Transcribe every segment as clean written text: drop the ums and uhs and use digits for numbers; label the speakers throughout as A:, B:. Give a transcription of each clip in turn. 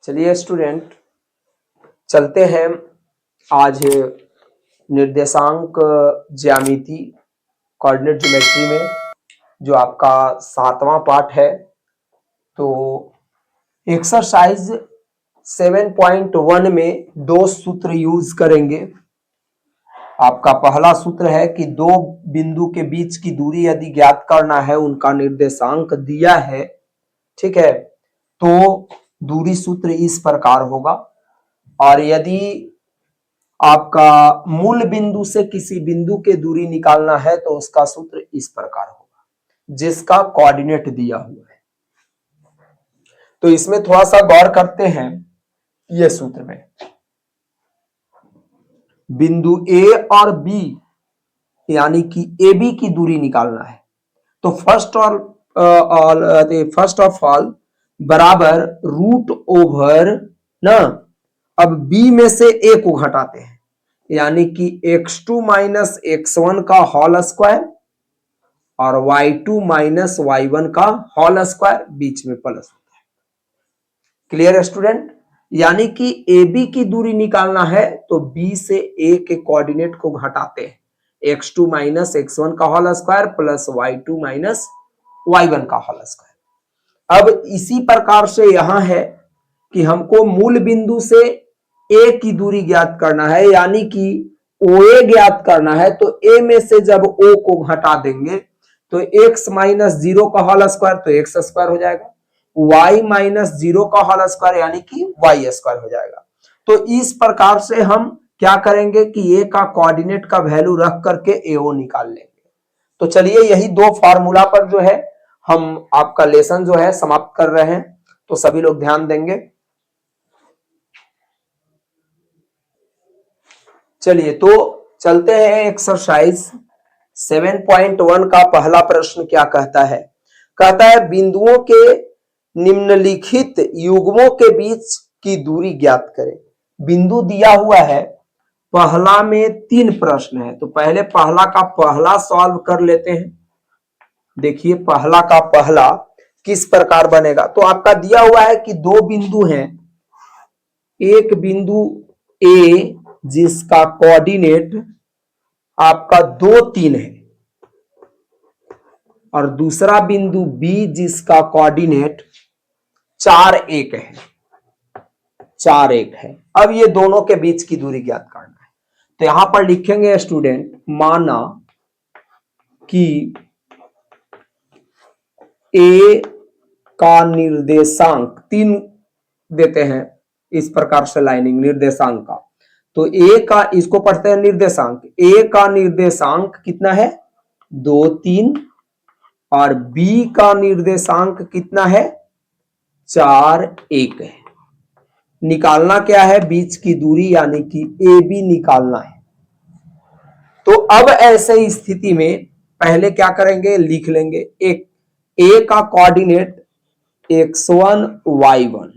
A: चलिए स्टूडेंट, चलते हैं आज निर्देशांक ज्यामिति कोऑर्डिनेट ज्योमेट्री में जो आपका 7वां पार्ट है। तो एक्सरसाइज 7.1 में दो सूत्र यूज करेंगे। आपका पहला सूत्र है कि दो बिंदु के बीच की दूरी यदि ज्ञात करना है, उनका निर्देशांक दिया है, ठीक है, तो दूरी सूत्र इस प्रकार होगा। और यदि आपका मूल बिंदु से किसी बिंदु के दूरी निकालना है तो उसका सूत्र इस प्रकार होगा, जिसका कोऑर्डिनेट दिया हुआ है। तो इसमें थोड़ा सा गौर करते हैं। यह सूत्र में बिंदु ए और बी यानी कि ए बी की दूरी निकालना है, तो फर्स्ट ऑफ ऑल बराबर रूट ओवर ना, अब b में से a को घटाते हैं, यानी कि x2 माइनस x1 का होल स्क्वायर और y2 माइनस y1 का होल स्क्वायर, बीच में प्लस होता है। Clear student? यानी कि AB की दूरी निकालना है तो B से A के कोऑर्डिनेट को घटाते हैं, x2 माइनस x1 का whole square plus y2 minus y1 का होल स्क्वायर। अब इसी प्रकार से यहां है कि हमको मूल बिंदु से A की दूरी ज्ञात करना है, यानी कि OA ज्ञात करना है। तो A में से जब O को घटा देंगे तो x माइनस 0 का होल स्क्वायर तो x स्क्वायर हो जाएगा, y माइनस 0 का होल स्क्वायर यानी कि y स्क्वायर हो जाएगा। तो इस प्रकार से हम क्या करेंगे कि A का कोऑर्डिनेट का वैल्यू रख करके AO निकाल लेंगे। तो चलिए यही दो फार्मूला पर जो है हम आपका लेसन जो है समाप्त कर रहे हैं, तो सभी लोग ध्यान देंगे। चलिए तो चलते हैं एक्सरसाइज 7.1 का पहला प्रश्न क्या कहता है। कहता है बिंदुओं के निम्नलिखित युग्मों के बीच की दूरी ज्ञात करें। बिंदु दिया हुआ है, पहला में 3 प्रश्न है, तो पहले पहला का पहला सॉल्व कर लेते हैं। देखिए पहला का पहला किस प्रकार बनेगा। तो आपका दिया हुआ है कि दो बिंदु हैं, एक बिंदु A जिसका कोऑर्डिनेट आपका 2, 3 है और दूसरा बिंदु B जिसका कोऑर्डिनेट 4, 1 है, 4, 1 है। अब ये दोनों के बीच की दूरी ज्ञात करना है, तो यहां पर लिखेंगे स्टूडेंट, माना कि A का निर्देशांक 3 देते हैं, इस प्रकार से लाइनिंग निर्देशांक का। तो A का, इसको पढ़ते हैं निर्देशांक, A का निर्देशांक कितना है 2, 3 और B का निर्देशांक कितना है 4, 1 है। निकालना क्या है, बीच की दूरी यानी कि AB निकालना है। तो अब ऐसे स्थिति में पहले क्या करेंगे, लिख लेंगे एक A का कोऑर्डिनेट x1 y1,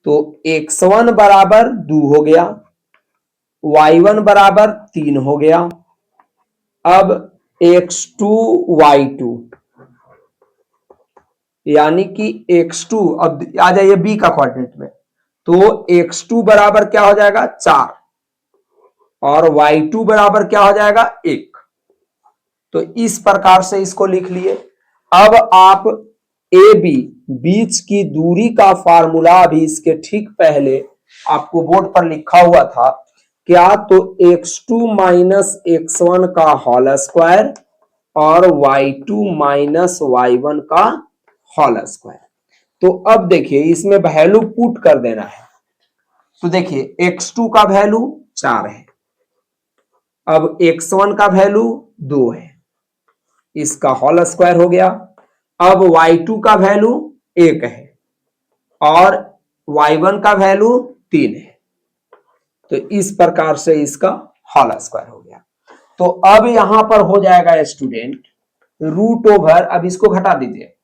A: तो x1 बराबर 2 हो गया, y1 बराबर 3 हो गया। अब x2 y2 यानी कि x2, अब आ जाइए b का कोऑर्डिनेट में, तो x2 बराबर क्या हो जाएगा 4 और y2 बराबर क्या हो जाएगा 1। तो इस प्रकार से इसको लिख लिए। अब आप AB बीच की दूरी का फार्मूला अभी इसके ठीक पहले आपको बोर्ड पर लिखा हुआ था क्या, तो x2 माइनस x1 का होल स्क्वायर और y2 माइनस y1 का होल स्क्वायर। तो अब देखिए इसमें वैल्यू पुट कर देना है। तो देखिए x2 का वैल्यू 4 है, अब x1 का वैल्यू 2 है, इसका होल स्क्वायर हो गया। अब y2 का वैल्यू 1 है और y1 का वैल्यू 3 है, तो इस प्रकार से इसका होल स्क्वायर हो गया। तो अब यहां पर हो जाएगा स्टूडेंट रूट ओवर, अब इसको घटा दीजिए,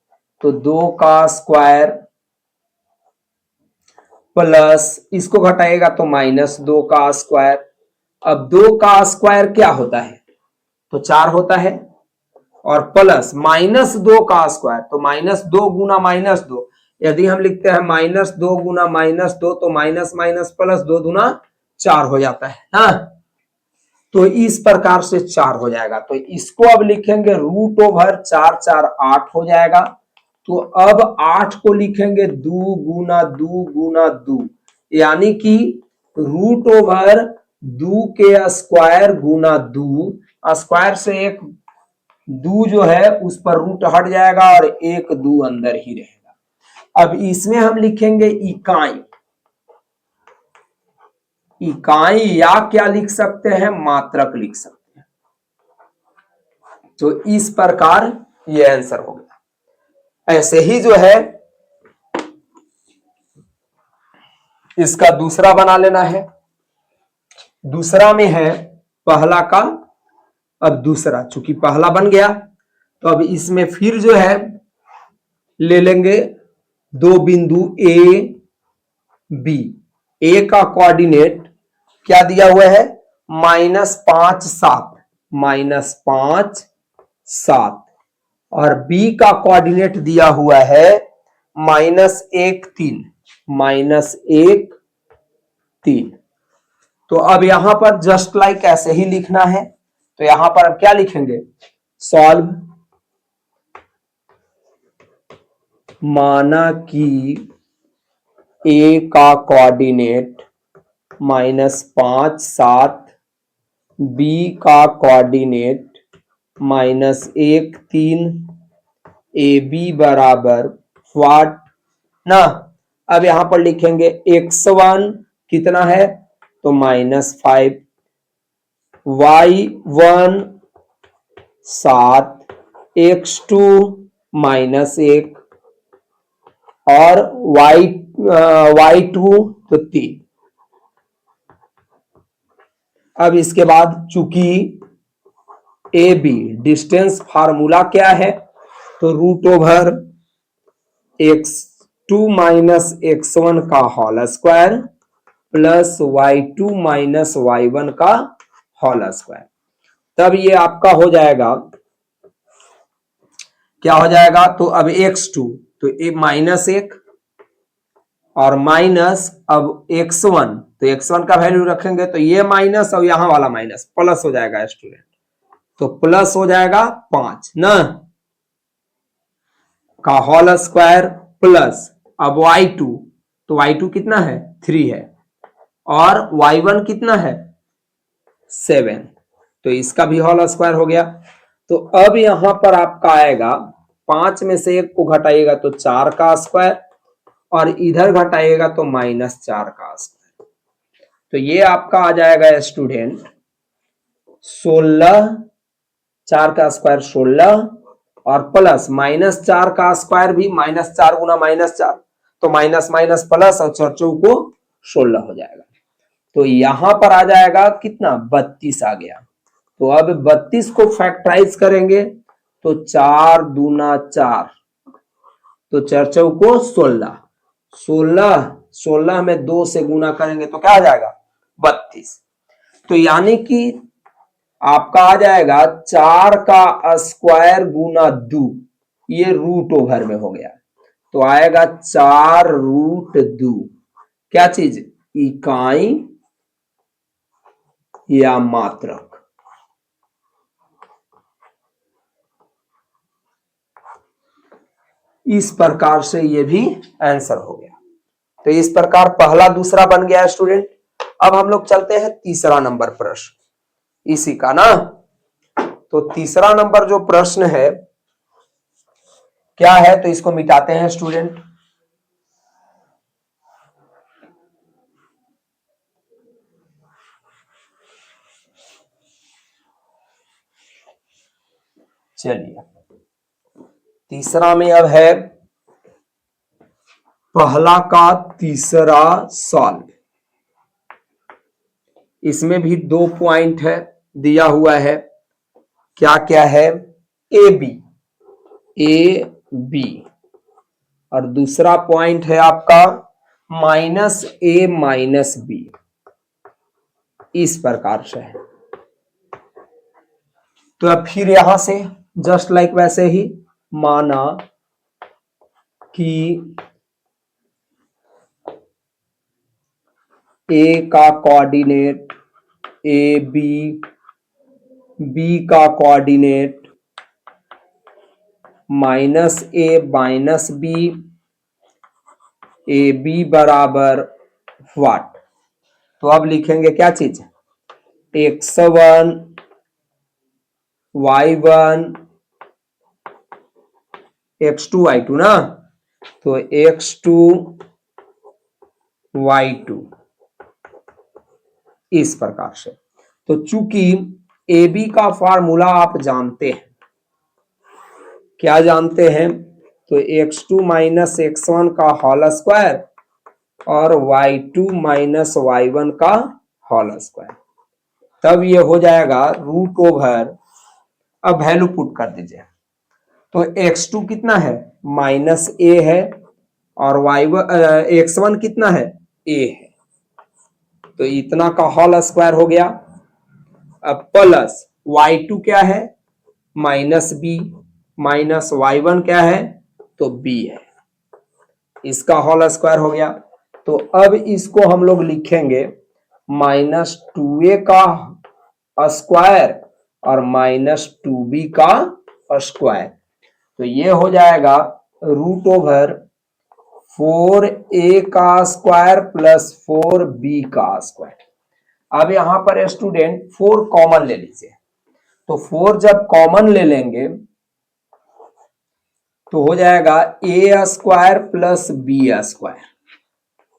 A: तो 2 का स्क्वायर प्लस इसको घटाएगा तो माइनस 2 का स्क्वायर। अब 2 का स्क्वायर क्या होता है, तो 4 होता है, और प्लस माइनस 2 का स्क्वायर, तो -2 गुना -2 यदि हम लिखते हैं -2 गुना -2 तो माइनस माइनस प्लस 2 दूना 4 हो जाता है ना। तो इस प्रकार से 4 हो जाएगा। तो इसको अब लिखेंगे √4 4 8 हो जाएगा। तो अब 8 को लिखेंगे 2 गुना 2 गुना 2, यानी कि √2 के स्क्वायर गुना 2, स्क्वायर से एक 2 जो है उस पर रूट हट जाएगा और एक 2 अंदर ही रहेगा। अब इसमें हम लिखेंगे इकाई। इकाई या क्या लिख सकते हैं, मात्रक लिख सकते हैं। तो इस प्रकार ये आंसर हो गया। ऐसे ही जो है इसका दूसरा बना लेना है। दूसरा में है पहला का, अब दूसरा, चूंकि पहला बन गया तो अब इसमें फिर जो है ले लेंगे दो बिंदु ए बी। ए का कोऑर्डिनेट क्या दिया हुआ है, -5 7, -5 7, और बी का कोऑर्डिनेट दिया हुआ है -1 3, -1 3। तो अब यहां पर जस्ट लाइक ऐसे ही लिखना है। तो यहां पर अब क्या लिखेंगे, सॉल्व, माना कि ए का कोऑर्डिनेट -5 7, बी का कोऑर्डिनेट -1 3, ए बी बराबर व्हाट ना। अब यहां पर लिखेंगे x1 कितना है, तो -5, y1 7, x2 -1 और y2 तो 3। अब इसके बाद चूंकि ए बी डिस्टेंस फार्मूला क्या है, तो √x2 - x1 का whole square plus y2 - y1 का होल स्क्वायर। तब ये आपका हो जाएगा, क्या हो जाएगा, तो अब x2 तो -1 और माइनस अब x1, तो x1 का वैल्यू रखेंगे तो ये माइनस और यहां वाला माइनस प्लस हो जाएगा स्टूडेंट, तो प्लस हो जाएगा 5 ना का होल स्क्वायर प्लस अब y2, तो y2 कितना है 3 है और y1 कितना है 7, तो इसका भी होल स्क्वायर हो गया। तो अब यहां पर आपका आएगा 5 में से 1 को घटाइएगा तो 4 का स्क्वायर और इधर घटाइएगा तो -4 का स्क्वायर। तो ये आपका आ जाएगा स्टूडेंट 16, 4 का स्क्वायर 16 और प्लस -4 का स्क्वायर भी -4 गुना -4, तो माइनस माइनस प्लस और 4 चौको 16 हो जाएगा। तो यहां पर आ जाएगा कितना 32 आ गया। तो अब 32 को फैक्टराइज करेंगे तो 4 दूना 4, तो 4 चौको 16, 16 में 2 से गुना करेंगे तो क्या आ जाएगा 32। तो यानी कि आपका आ जाएगा 4 का स्क्वायर गुना 2, ये √ओवर में हो गया, तो आएगा 4√2। क्या चीज, इकाई या मात्रक। इस प्रकार से ये भी आंसर हो गया। तो इस प्रकार पहला दूसरा बन गया स्टूडेंट। अब हम लोग चलते हैं तीसरा नंबर प्रश्न इसी का ना। तो तीसरा नंबर जो प्रश्न है क्या है, तो इसको मिटाते हैं स्टूडेंट। चलिए तीसरा में अब है पहला का तीसरा सॉल्व। इसमें भी 2 पॉइंट है दिया हुआ है, क्या क्या है, ए बी और दूसरा पॉइंट है आपका -a - b। इस प्रकार से है। तो अब फिर यहां से जस्ट लाइक वैसे ही माना कि ए का कोऑर्डिनेट ए बी, बी का coordinate minus A minus B, A B बराबर व्हाट। तो अब लिखेंगे क्या चीज, x1 y1 x2 y2 ना, तो x2 y2 इस प्रकार से। तो चूंकि ए बी का फार्मूला आप जानते हैं, क्या जानते हैं, तो x2 माइनस x1 का होल स्क्वायर और y2 माइनस y1 का होल स्क्वायर, तब ये हो जाएगा रूट ओवर, अब वैल्यू पुट कर दीजिए। तो x2 कितना है, माइनस ए है, और x1 कितना है, a है, तो इतना का होल स्क्वायर हो गया। अब प्लस y2 क्या है, माइनस बी, माइनस y1 क्या है, तो b है, इसका होल स्क्वायर हो गया। तो अब इसको हम लोग लिखेंगे माइनस 2a का स्क्वायर और माइनस 2b का स्क्वायर, तो ये हो जाएगा रूट ओवर 4a का स्क्वायर प्लस 4b का स्क्वायर। अब यहां पर स्टूडेंट 4 कॉमन ले लीजिए, तो 4 जब कॉमन ले लेंगे तो हो जाएगा a square plus b square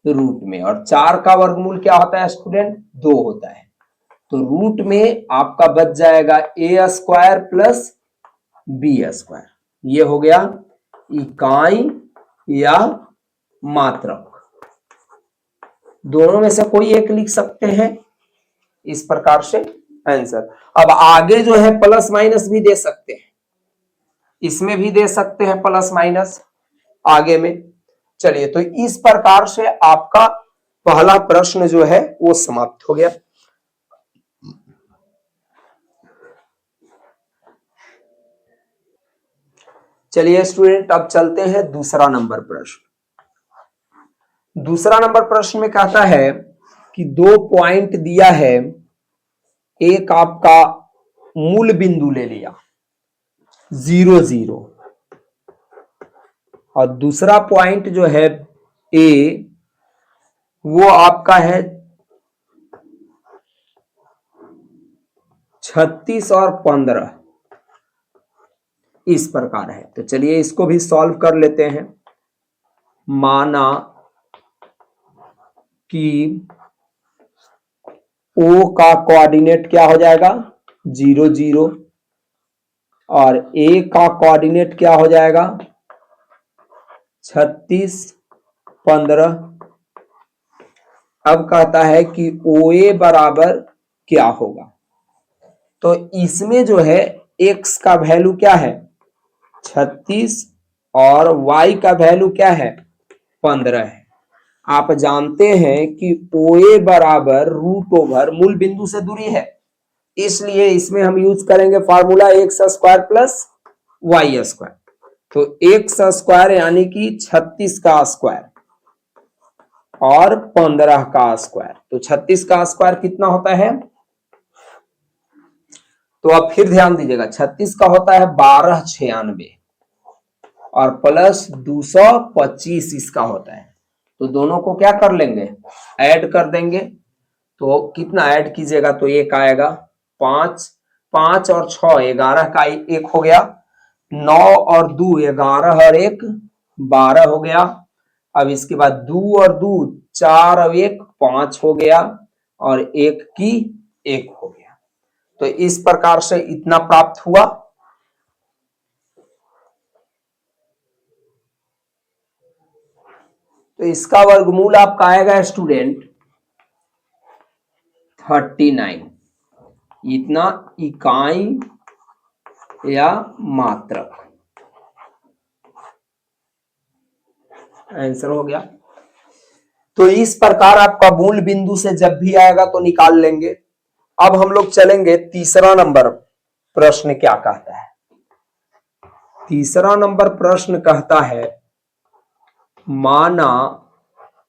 A: root में, और 4 का वर्गमूल क्या होता है स्टूडेंट, 2 होता है, तो रूट में आपका बच जाएगा a square plus b square. ये हो गया इकाई या मात्रक, दोनों में से कोई एक लिख सकते हैं इस प्रकार से आंसर। अब आगे जो है प्लस माइनस भी दे सकते हैं, इसमें भी दे सकते हैं प्लस माइनस आगे में। चलिए, तो इस प्रकार से आपका पहला प्रश्न जो है वो समाप्त हो गया। चलिए स्टूडेंट, अब चलते हैं दूसरा नंबर प्रश्न। दूसरा नंबर प्रश्न में कहता है कि 2 पॉइंट दिया है, एक आपका मूल बिंदु ले लिया 0 0, और दूसरा पॉइंट जो है ए वो आपका है 36 और 15 इस प्रकार है। तो चलिए इसको भी सॉल्व कर लेते हैं। माना कि ओ का कोऑर्डिनेट क्या हो जाएगा 0 0, और ए का कोऑर्डिनेट क्या हो जाएगा 36 15। अब कहता है कि ओ ए बराबर क्या होगा, तो इसमें जो है x का वैल्यू क्या है 36 और y का वैल्यू क्या है 15 है। आप जानते हैं कि OA बराबर रूट ओवर मूल बिंदु से दूरी है, इसलिए इसमें हम यूज करेंगे formula x square plus y square. तो एक्स स्क्वायर यानी कि 36 का स्क्वायर और 15 का स्क्वायर, तो 36 का स्क्वायर कितना होता है, तो अब फिर ध्यान दीजिएगा 36 का होता है 1296 और प्लस 225 इसका होता है, तो दोनों को क्या कर लेंगे ऐड कर देंगे। तो कितना ऐड कीजिएगा, तो एक आएगा 5, 5 और 6 11 का एक हो गया, 9 और 2 11 और 1 12 हो गया। अब इसके बाद 2 और 2 4 और 1 5 हो गया, और 1 की 1 हो गया। तो इस प्रकार से इतना प्राप्त हुआ। तो इसका वर्गमूल आपका आएगा स्टूडेंट 39, इतना इकाई या मात्रक आंसर हो गया। तो इस प्रकार आपका मूल बिंदु से जब भी आएगा तो निकाल लेंगे। अब हम लोग चलेंगे तीसरा नंबर प्रश्न क्या कहता है। तीसरा नंबर प्रश्न कहता है माना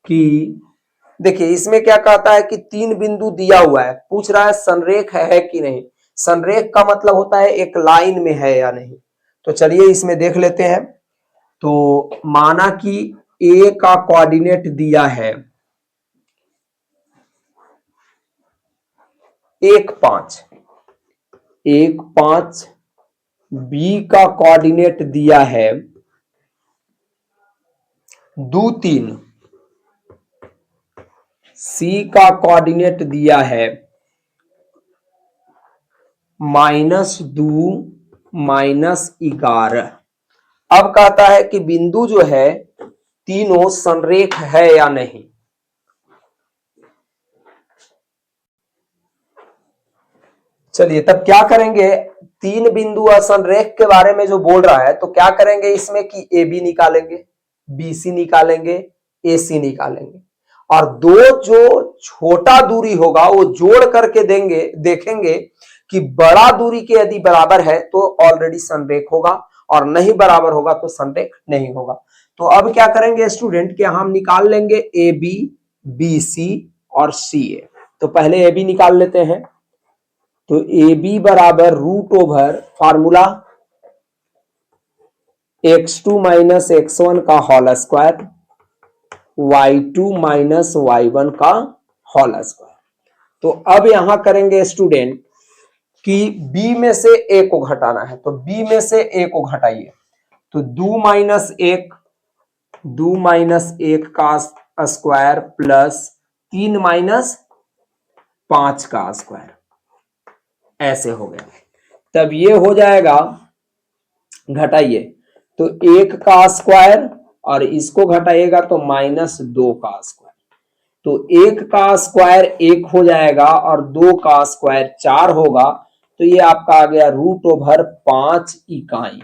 A: कि देखिए इसमें क्या कहता है कि तीन बिंदु दिया हुआ है, पूछ रहा है संरेख है कि नहीं। संरेख का मतलब होता है एक लाइन में है या नहीं। तो चलिए इसमें देख लेते हैं। तो माना कि ए का कोऑर्डिनेट दिया है 1 5, 1 5, बी का कोऑर्डिनेट दिया है 2 3, सी का कोऑर्डिनेट दिया है -2 -11। अब कहता है कि बिंदु जो है तीनों संरेख है या नहीं। चलिए तब क्या करेंगे, तीन बिंदु असंरेख के बारे में जो बोल रहा है तो क्या करेंगे इसमें कि ए बी निकालेंगे, बी सी निकालेंगे, ए सी निकालेंगे, और दो जो छोटा दूरी होगा वो जोड़ करके देंगे, देखेंगे कि बड़ा दूरी के यदि बराबर है तो ऑलरेडी संरेख होगा और नहीं बराबर होगा तो संरेख नहीं होगा। तो अब क्या करेंगे स्टूडेंट कि हम निकाल लेंगे ए बी, बी सी और सी ए। तो पहले ए बी निकाल लेते हैं। तो ए बी बराबर √over formula x2 minus x1 का whole square y2 minus y1 का होल स्क्वायर। तो अब यहां करेंगे स्टूडेंट कि b में से a को घटाना है, तो b में से a को घटाइए। तो 2 माइनस 1 का स्क्वायर प्लस 3 माइनस 5 का स्क्वायर, ऐसे हो गया। तब ये हो जाएगा, घटाइए तो 1 का स्क्वायर और इसको घटाइएगा तो -2 का स्क्वायर। तो 1 का स्क्वायर 1 हो जाएगा और 2 का स्क्वायर 4 होगा। तो ये आपका आ गया √5 इकाई।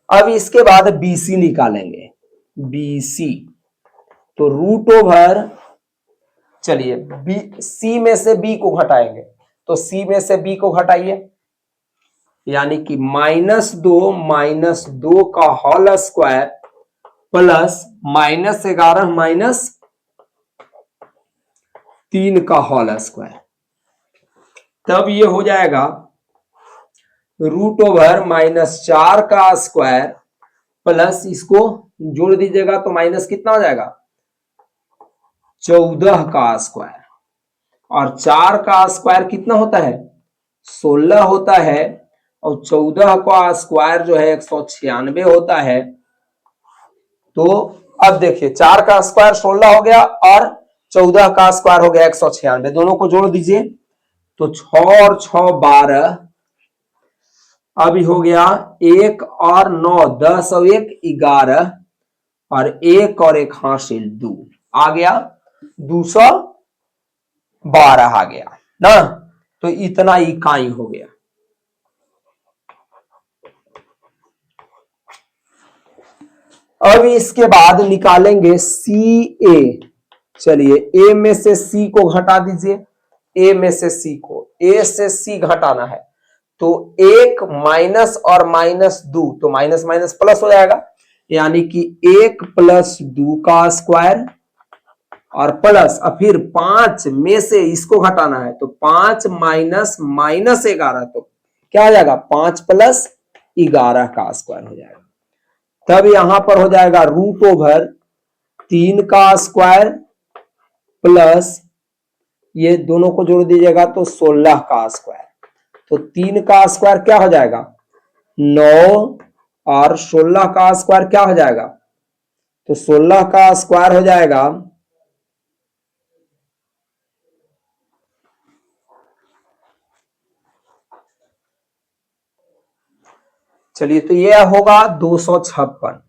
A: अब इसके बाद BC निकालेंगे, BC तो √ओवर, चलिए C में से B को घटाएंगे, तो C में से B को घटाइए, यानी कि -2 का होल स्क्वायर प्लस -11 -3 का होल स्क्वायर। तब ये हो जाएगा √ओवर -4 का स्क्वायर प्लस, इसको जोड़ दीजिएगा तो माइनस कितना हो जाएगा 14 का स्क्वायर, और 4 का स्क्वायर कितना होता है 16 होता है, और 14 का स्क्वायर जो है 196 होता है। तो अब देखिए 4 का स्क्वायर 16 हो गया और 14 का स्क्वायर हो गया 196, दोनों को जोड़ दीजिए तो 6 और 6 12, अभी हो गया 1 और 9 10 और 1 11, और 1 और 1 हासिल 2, आ गया 212 आ गया ना। तो इतना इकाई हो गया। अब इसके बाद निकालेंगे सी ए। चलिए ए में से सी को घटा दीजिए, ए में से सी को, ए से सी घटाना है तो 1 माइनस और -2, तो माइनस माइनस प्लस हो जाएगा, यानी कि 1 + 2 का स्क्वायर और प्लस, और फिर 5 में से इसको घटाना है तो 5 माइनस -11, तो क्या हो जाएगा 5 + 11 का स्क्वायर हो जाएगा। तब यहां पर हो जाएगा √ओवर 3 का स्क्वायर प्लस, ये दोनों को जोड़ दीजिएगा तो 16 का स्क्वायर। तो 3 का स्क्वायर क्या हो जाएगा 9, और 16 का स्क्वायर क्या हो जाएगा, तो 16 का स्क्वायर हो जाएगा 256।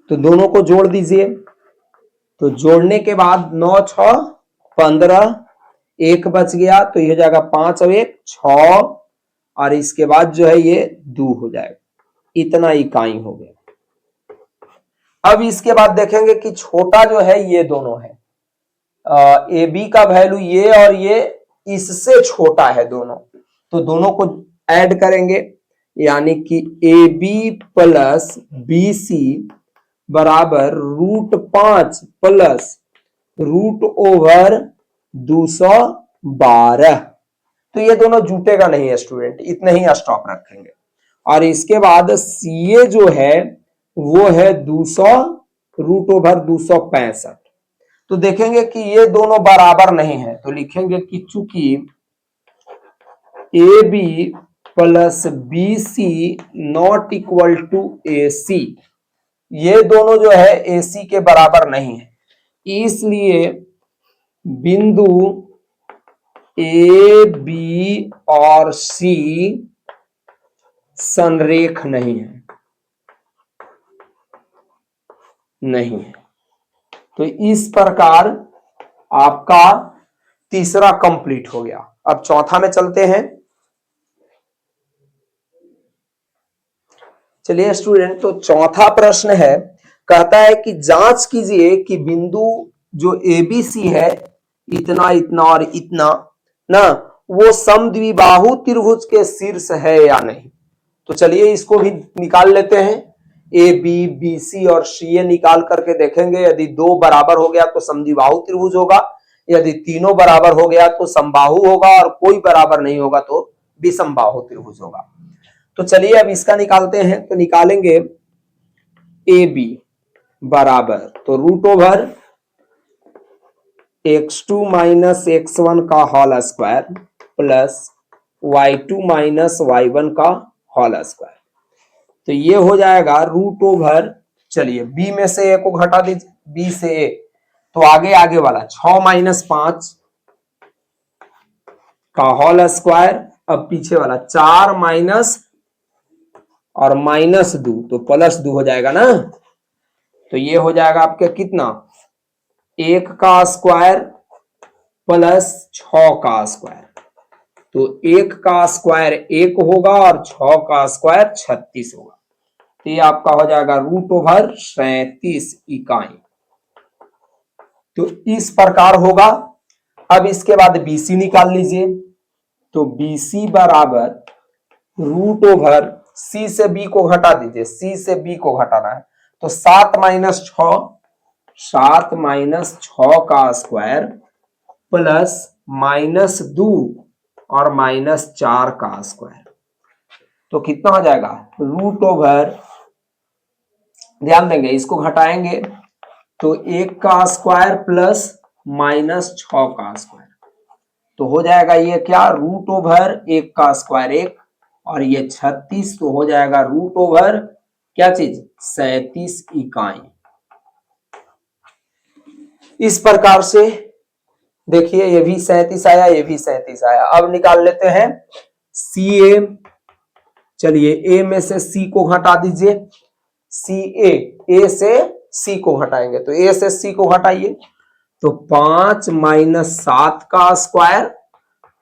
A: तो दोनों को जोड़ दीजिए, तो जोड़ने के बाद 9 6 15, 1 बच गया तो ये हो जाएगा 5 और 1 6, और इसके बाद जो है ये 2 हो जाएगा। इतना इकाई हो गया। अब इसके बाद देखेंगे कि छोटा जो है ये दोनों है, ए बी का वैल्यू ये और ये इससे छोटा है दोनों, तो दोनों को ऐड करेंगे, यानी कि A B plus B C बराबर √5 प्लस √ओवर 212। तो ये दोनों जुटेगा नहीं है स्टूडेंट, इतने ही स्टॉप रखेंगे। और इसके बाद CA जो है वो है 200 √265। तो देखेंगे कि ये दोनों बराबर नहीं है, तो लिखेंगे कि चूंकि AB plus BC not equal to AC, ये दोनों जो है AC के बराबर नहीं है, इसलिए बिंदु A, B और C संरेख नहीं है, नहीं है। तो इस प्रकार आपका तीसरा कंप्लीट हो गया। अब चौथा में चलते हैं। चलिए स्टूडेंट, तो चौथा प्रश्न है, कहता है कि जांच कीजिए कि बिंदु जो ABC है, इतना इतना और इतना ना, वो समद्विबाहु त्रिभुज के शीर्ष है या नहीं। तो चलिए इसको भी निकाल लेते हैं। AB, BC और CA निकाल करके देखेंगे, यदि दो बराबर हो गया तो समद्विबाहु त्रिभुज होगा, यदि तीनों बराबर हो गया तो समबाहु होगा, और कोई बराबर नहीं होगा तो विषमबाहु त्रिभुज होगा। तो चलिए अब इसका निकालते हैं। तो निकालेंगे AB बराबर, तो √ओवर x2 माइनस x1 का whole square plus y2 minus y1 का होल स्क्वायर। तो ये हो जाएगा √ओवर, चलिए b में से a को घटा दीजिए, b से a, तो आगे आगे वाला 6 माइनस 5 का होल स्क्वायर, अब पीछे वाला 4 माइनस और -2, तो +2 हो जाएगा ना। तो ये हो जाएगा आपके कितना, 1 का स्क्वायर प्लस 6 का स्क्वायर। तो 1 का स्क्वायर 1 होगा और 6 का स्क्वायर 36 होगा। तो ये आपका हो जाएगा √ओवर 37 इकाई। तो इस प्रकार होगा। अब इसके बाद BC निकाल लीजिए। तो BC बराबर √ओवर, C से B को घटा दीजिए, C से B को घटाना है, तो 7 माइनस 6 का स्क्वायर प्लस -2 और -4 का स्क्वायर। तो कितना हो जाएगा, √ओवर, ध्यान देंगे इसको घटाएंगे तो 1 का स्क्वायर प्लस -6 का स्क्वायर, तो हो जाएगा ये क्या, √ओवर 1 का स्क्वायर 1 और ये 36, तो हो जाएगा √ओवर क्या चीज, 37 इकाई। इस प्रकार से देखिए ये भी 37 आया, ये भी 37 आया। अब निकाल लेते हैं CA। चलिए A में से C को घटा दीजिए, CA, A से C को घटाएंगे, तो A से C को घटाइए, तो 5 माइनस 7 का स्क्वायर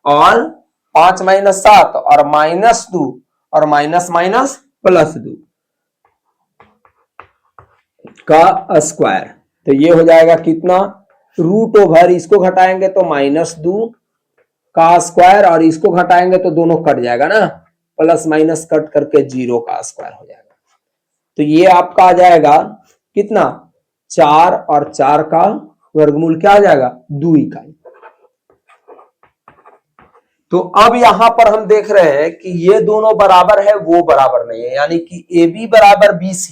A: और 5 माइनस 7 और -2 और माइनस माइनस +2 का स्क्वायर। तो ये हो जाएगा कितना, √ओवर, इसको घटाएंगे तो -2 का स्क्वायर और इसको घटाएंगे तो दोनों कट जाएगा ना, प्लस माइनस कट करके 0 का स्क्वायर हो जाएगा। तो ये आपका आ जाएगा कितना, 4 और 4 का वर्गमूल क्या आ जाएगा, 2 इकाई। तो अब यहां पर हम देख रहे हैं कि ये दोनों बराबर है, वो बराबर नहीं है, यानी कि AB बराबर BC,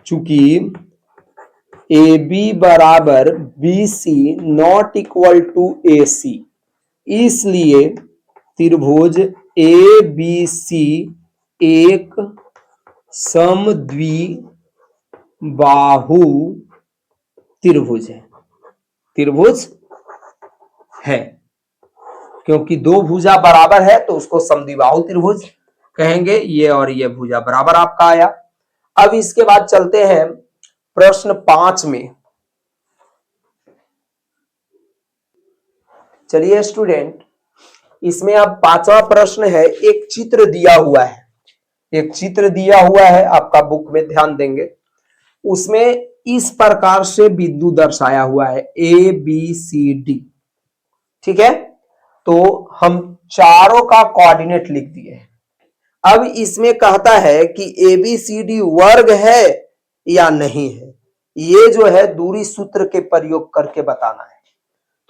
A: चूंकि AB बराबर BC not equal to AC, इसलिए त्रिभुज ABC एक समद्विबाहु त्रिभुज है, त्रिभुज है, क्योंकि दो भुजा बराबर है तो उसको समद्विबाहु त्रिभुज कहेंगे। ये और ये भुजा बराबर आपका आया। अब इसके बाद चलते हैं प्रश्न 5 में। चलिए स्टूडेंट, इसमें अब 5वां प्रश्न है, एक चित्र दिया हुआ है, एक चित्र दिया हुआ है आपका बुक में, ध्यान देंगे। उसमें इस प्रकार से बिंदु दर्शाया हुआ है ABCD, ठीक है। तो हम चारों का कोऑर्डिनेट लिख दिए हैं। अब इसमें कहता है कि ABCD वर्ग है या नहीं है, ये जो है दूरी सूत्र के प्रयोग करके बताना है।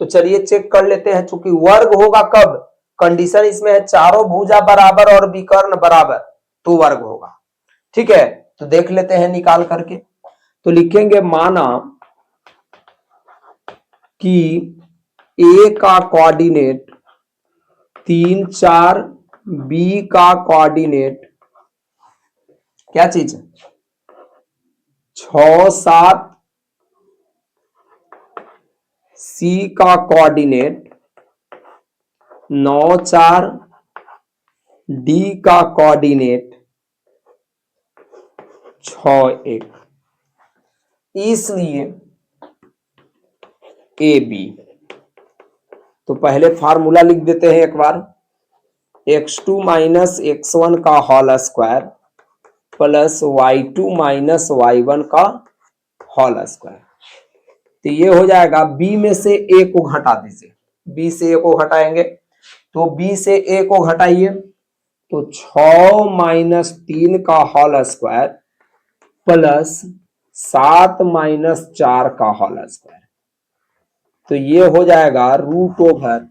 A: तो चलिए चेक कर लेते हैं। चूंकि वर्ग होगा कब, कंडीशन इसमें है चारों भुजा बराबर और विकर्ण बराबर, तो वर्ग होगा। ठीक है, तो देख लेते हैं निकाल करके। तो लिखेंगे माना कि ए का कोऑर्डिनेट 3 4, बी का कोऑर्डिनेट क्या चीज है 6 7, सी का कोऑर्डिनेट 9 4, डी का कोऑर्डिनेट 6 1। इसलिए ए बी, तो पहले फार्मूला लिख देते हैं एक बार। x2 माइनस x1 का whole square plus y2 minus y1 का होल स्क्वायर। तो ये हो जाएगा, b में से a को घटा दीजिए, b से a को घटाएंगे तो b से a को घटाइए तो 6 माइनस 3 का होल स्क्वायर प्लस 7 माइनस 4 का होल स्क्वायर। तो ये हो जाएगा रूट ओवर,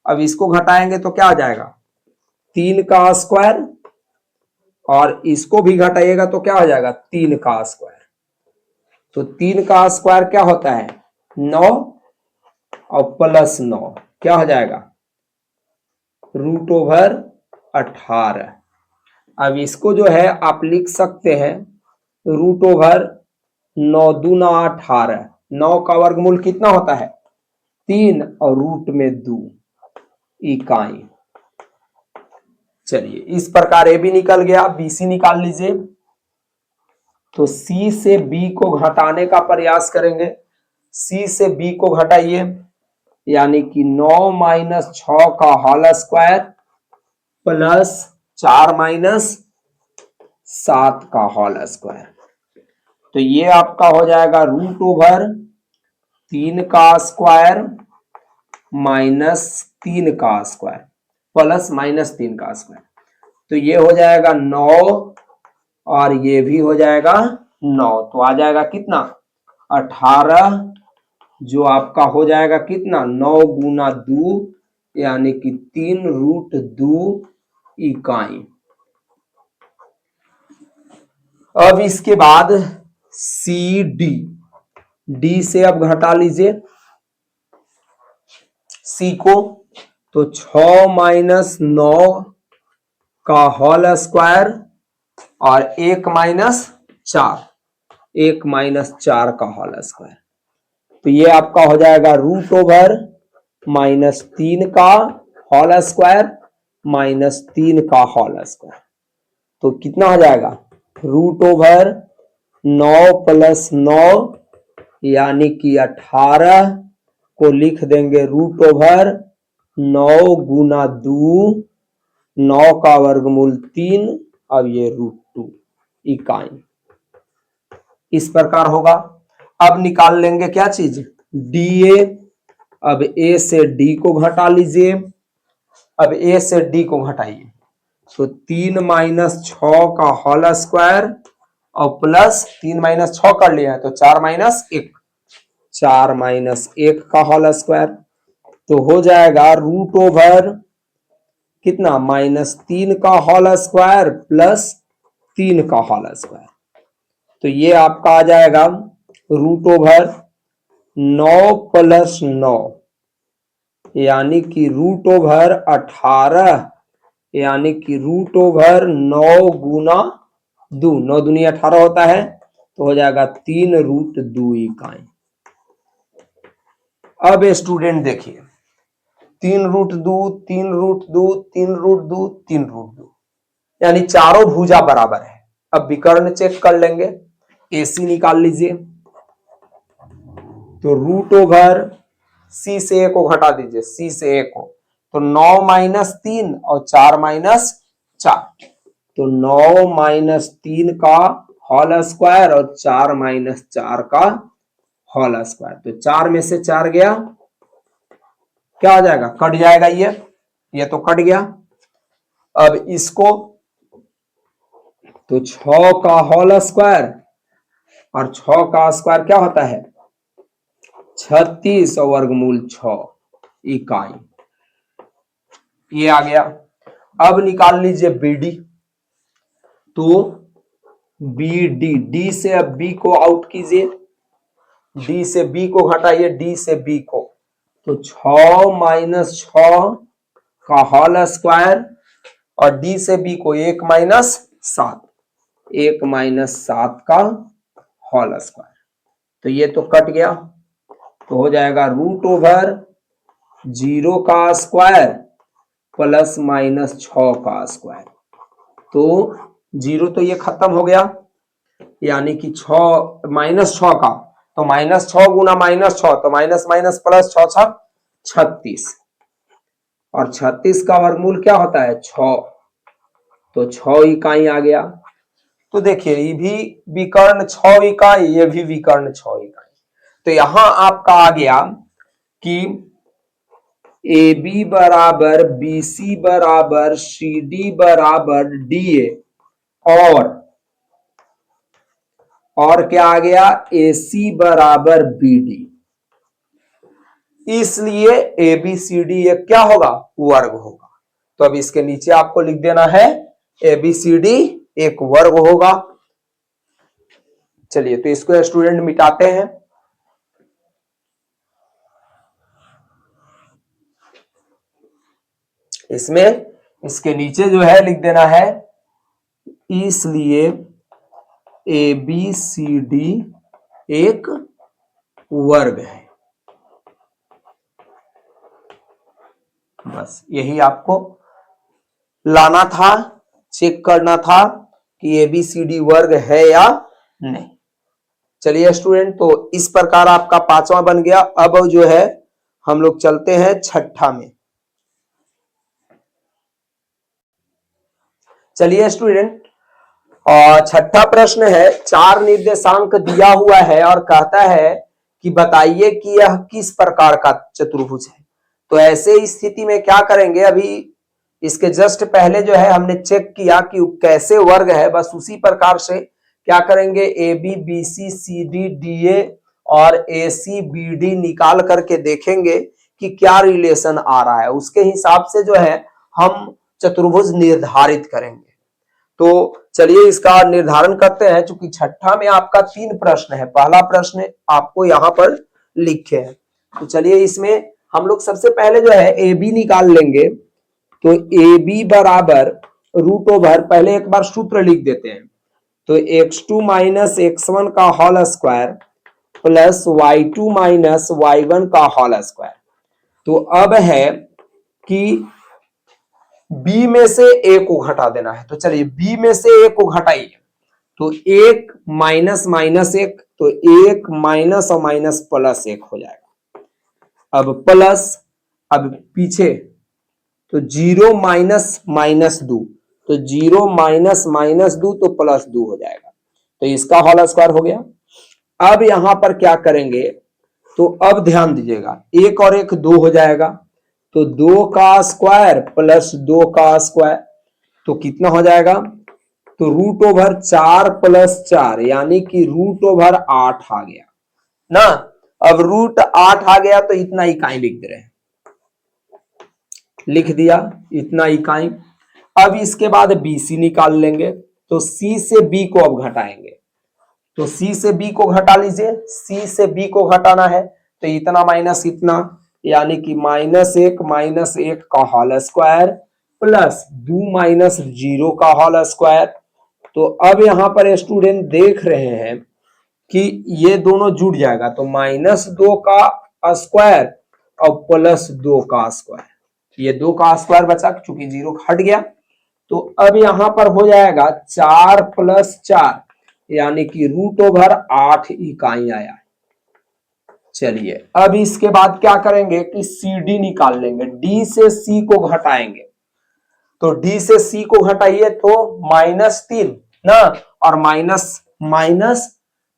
A: अब इसको घटाएंगे तो क्या हो जाएगा 3 का स्क्वायर, और इसको भी घटाइएगा तो क्या हो जाएगा 3 का स्क्वायर। तो 3 का स्क्वायर क्या होता है 9 और प्लस 9 क्या हो जाएगा रूट ओवर 18। अब इसको जो है आप लिख सकते हैं रूट ओवर 9 दूना 18, 9 का वर्गमूल कितना होता है 3 और रूट में 2 इकाई। चलिए इस प्रकार ए भी निकल गया, बी सी निकाल लीजिए। तो सी से बी को घटाने का प्रयास करेंगे, सी से बी को घटाइए यानी कि 9 माइनस 6 का होल स्क्वायर प्लस 4 माइनस 7 का होल स्क्वायर। तो ये आपका हो जाएगा रूट ओवर 3 का स्क्वायर माइनस 3 का स्क्वायर प्लस माइनस 3 का स्क्वायर। तो ये हो जाएगा 9 और ये भी हो जाएगा 9, तो आ जाएगा कितना 18, जो आपका हो जाएगा कितना 9 गुना 2 यानी कि 3 रूट 2 इकाई। अब इसके बाद सी डी, डी से अब घटा लीजिए सी को, तो 6 माइनस 9 का होल स्क्वायर और 1 माइनस 4, 1 माइनस 4 का होल स्क्वायर। तो ये आपका हो जाएगा रूट ओवर माइनस 3 का होल स्क्वायर माइनस 3 का होल स्क्वायर। तो कितना हो जाएगा रूट ओवर 9 प्लस 9 यानी कि 18 को लिख देंगे रूट ओवर 9 गुना 2, 9 का वर्गमूल 3, अब ये रूट 2 इकाई। इस प्रकार होगा। अब निकाल लेंगे क्या चीज डी ए। अब ए से डी को घटा लीजिए, अब ए से डी को घटाइए तो 3 माइनस 6 का होल स्क्वायर और प्लस 3 माइनस 6 कर लिया है तो 4 माइनस 1, 4 माइनस 1 का होल स्क्वायर। तो हो जाएगा रूट ओवर कितना माइनस 3 का होल स्क्वायर प्लस 3 का होल स्क्वायर। तो ये आपका आ जाएगा रूट ओवर 9 प्लस 9 यानी कि रूट ओवर 18 यानी कि रूट ओवर 9 गुना 2, 9 दूनी 18 होता है तो हो जाएगा 3 रूट 2 इकाई। अब स्टूडेंट देखिए 3 रूट 2, 3 रूट 2, 3 रूट 2, 3 रूट 2 यानी चारों भुजा बराबर है। अब विकर्ण चेक कर लेंगे, एसी निकाल लीजिए तो रूट ओवर सी से ए को घटा दीजिए, सी से ए को, तो 9 माइनस 3 और 4 माइनस 4, तो 9 माइनस 3 का होल स्क्वायर और 4 माइनस 4 का होल स्क्वायर। तो 4 में से 4 गया क्या हो जाएगा कट जाएगा, ये तो कट गया। अब इसको तो 6 का होल स्क्वायर और 6 का स्क्वायर क्या होता है 36 और वर्गमूल 6 इकाई। ये आ गया। अब निकाल लीजिए BD। तो BD, डी से अब B को आउट कीजिए, डी से B को घटाइए, डी से B को, तो 6 माइनस 6 का होल स्क्वायर और डी से B को 1 माइनस 7, 1 माइनस 7 का होल स्क्वायर। तो ये तो कट गया, तो हो जाएगा रूट ओवर 0 का स्क्वायर प्लस माइनस 6 का स्क्वायर। तो 0 तो ये खत्म हो गया, यानी कि 6 माइनस 6 का, तो माइनस 6 गुना माइनस 6, तो माइनस माइनस प्लस 6 6 36, और 36 का वर्गमूल क्या होता है 6, तो 6 इकाई आ गया। तो देखिए ये भी विकर्ण 6 इकाई, ये भी विकर्ण 6 इकाई। तो यहां आपका आ गया कि AB बराबर BC बराबर CD बराबर DA, और क्या आ गया AC बराबर BD। इसलिए ABCD ये क्या होगा वर्ग होगा। तो अब इसके नीचे आपको लिख देना है ABCD एक वर्ग होगा। चलिए तो इसको स्टूडेंट मिटाते हैं। इसमें इसके नीचे जो है लिख देना है इसलिए ABCD एक वर्ग है। बस यही आपको लाना था, चेक करना था कि ABCD वर्ग है या नहीं। चलिए स्टूडेंट, तो इस प्रकार आपका 5वां बन गया। अब जो है हम लोग चलते हैं 6ठा में। चलिए स्टूडेंट, और 6ठा प्रश्न है, 4 निर्देशांक दिया हुआ है और कहता है कि बताइए कि यह किस प्रकार का चतुर्भुज है। तो ऐसे स्थिति में क्या करेंगे, अभी इसके जस्ट पहले जो है हमने चेक किया कि कैसे वर्ग है, बस उसी प्रकार से क्या करेंगे AB BC CD DA और AC BD निकाल करके देखेंगे कि क्या रिलेशन आ रहा है, उसके हिसाब से जो है हम चतुर्भुज निर्धारित करेंगे। तो चलिए इसका निर्धारण करते हैं। चूंकि 6ठा में आपका 3 प्रश्न है, पहला प्रश्न आपको यहां पर लिखे हैं, तो चलिए इसमें हम लोग सबसे पहले जो है AB निकाल लेंगे। तो AB बराबर रूट ओवर, पहले एक बार सूत्र लिख देते हैं, तो x2 माइनस x1 का whole square plus y2 minus y1 का होल स्क्वायर। तो अब है कि B में से A को घटा देना है, तो चलिए B में से A को घटाइए, तो 1 माइनस माइनस 1, तो 1 माइनस और माइनस प्लस 1 हो जाएगा। अब प्लस, अब पीछे तो 0 माइनस माइनस 2, तो 0 माइनस माइनस 2 तो प्लस 2 हो जाएगा, तो इसका होल स्क्वायर हो गया। अब यहां पर क्या करेंगे, तो अब ध्यान दीजिएगा, 1 और 1 2 हो जाएगा, तो 2 का स्क्वायर प्लस 2 का स्क्वायर, तो कितना हो जाएगा, तो रूट ओवर 4 प्लस 4 यानी कि रूट ओवर 8 आ गया ना। अब रूट 8 आ गया तो इतना इकाई लिख दे रहे हैं, लिख दिया इतना इकाई। अब इसके बाद BC निकाल लेंगे, तो C से B को अब घटाएंगे, तो C से B को घटा लीजिए, C से B को घटाना है, तो इतना माइनस इतना, यानी कि माइनस एक का होल स्क्वायर प्लस 2 माइनस 0 का होल स्क्वायर। तो अब यहां पर स्टूडेंट देख रहे हैं कि ये दोनों जुड़ जाएगा, तो -2 का स्क्वायर और प्लस 2 का स्क्वायर, ये 2 का स्क्वायर बचा चूंकि 0 हट गया। तो अब यहां पर हो जाएगा 4 प्लस 4 यानी कि रूट ओवर 8 इकाई आया। चलिए अब इसके बाद क्या करेंगे कि CD निकाल लेंगे, D से C को घटाएंगे, तो D से C को घटाइए तो -3 ना, और माइनस माइनस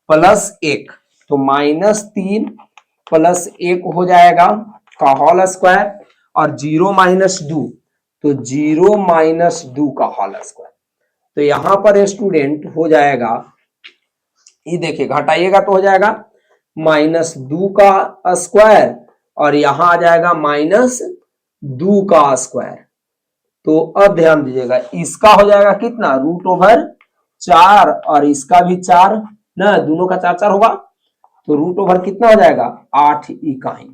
A: प्लस 1, तो -3 प्लस 1 हो जाएगा का होल स्क्वायर, और 0 माइनस 2, तो 0 माइनस 2 का होल स्क्वायर। तो यहां पर स्टूडेंट हो जाएगा ये देखिए घटाइएगा तो हो जाएगा -2 का स्क्वायर और यहां आ जाएगा -2 का स्क्वायर। तो अब ध्यान दीजिएगा इसका हो जाएगा कितना √4 और इसका भी 4 ना, दोनों का 4 4 होगा तो √, कितना हो जाएगा 8 इकाई।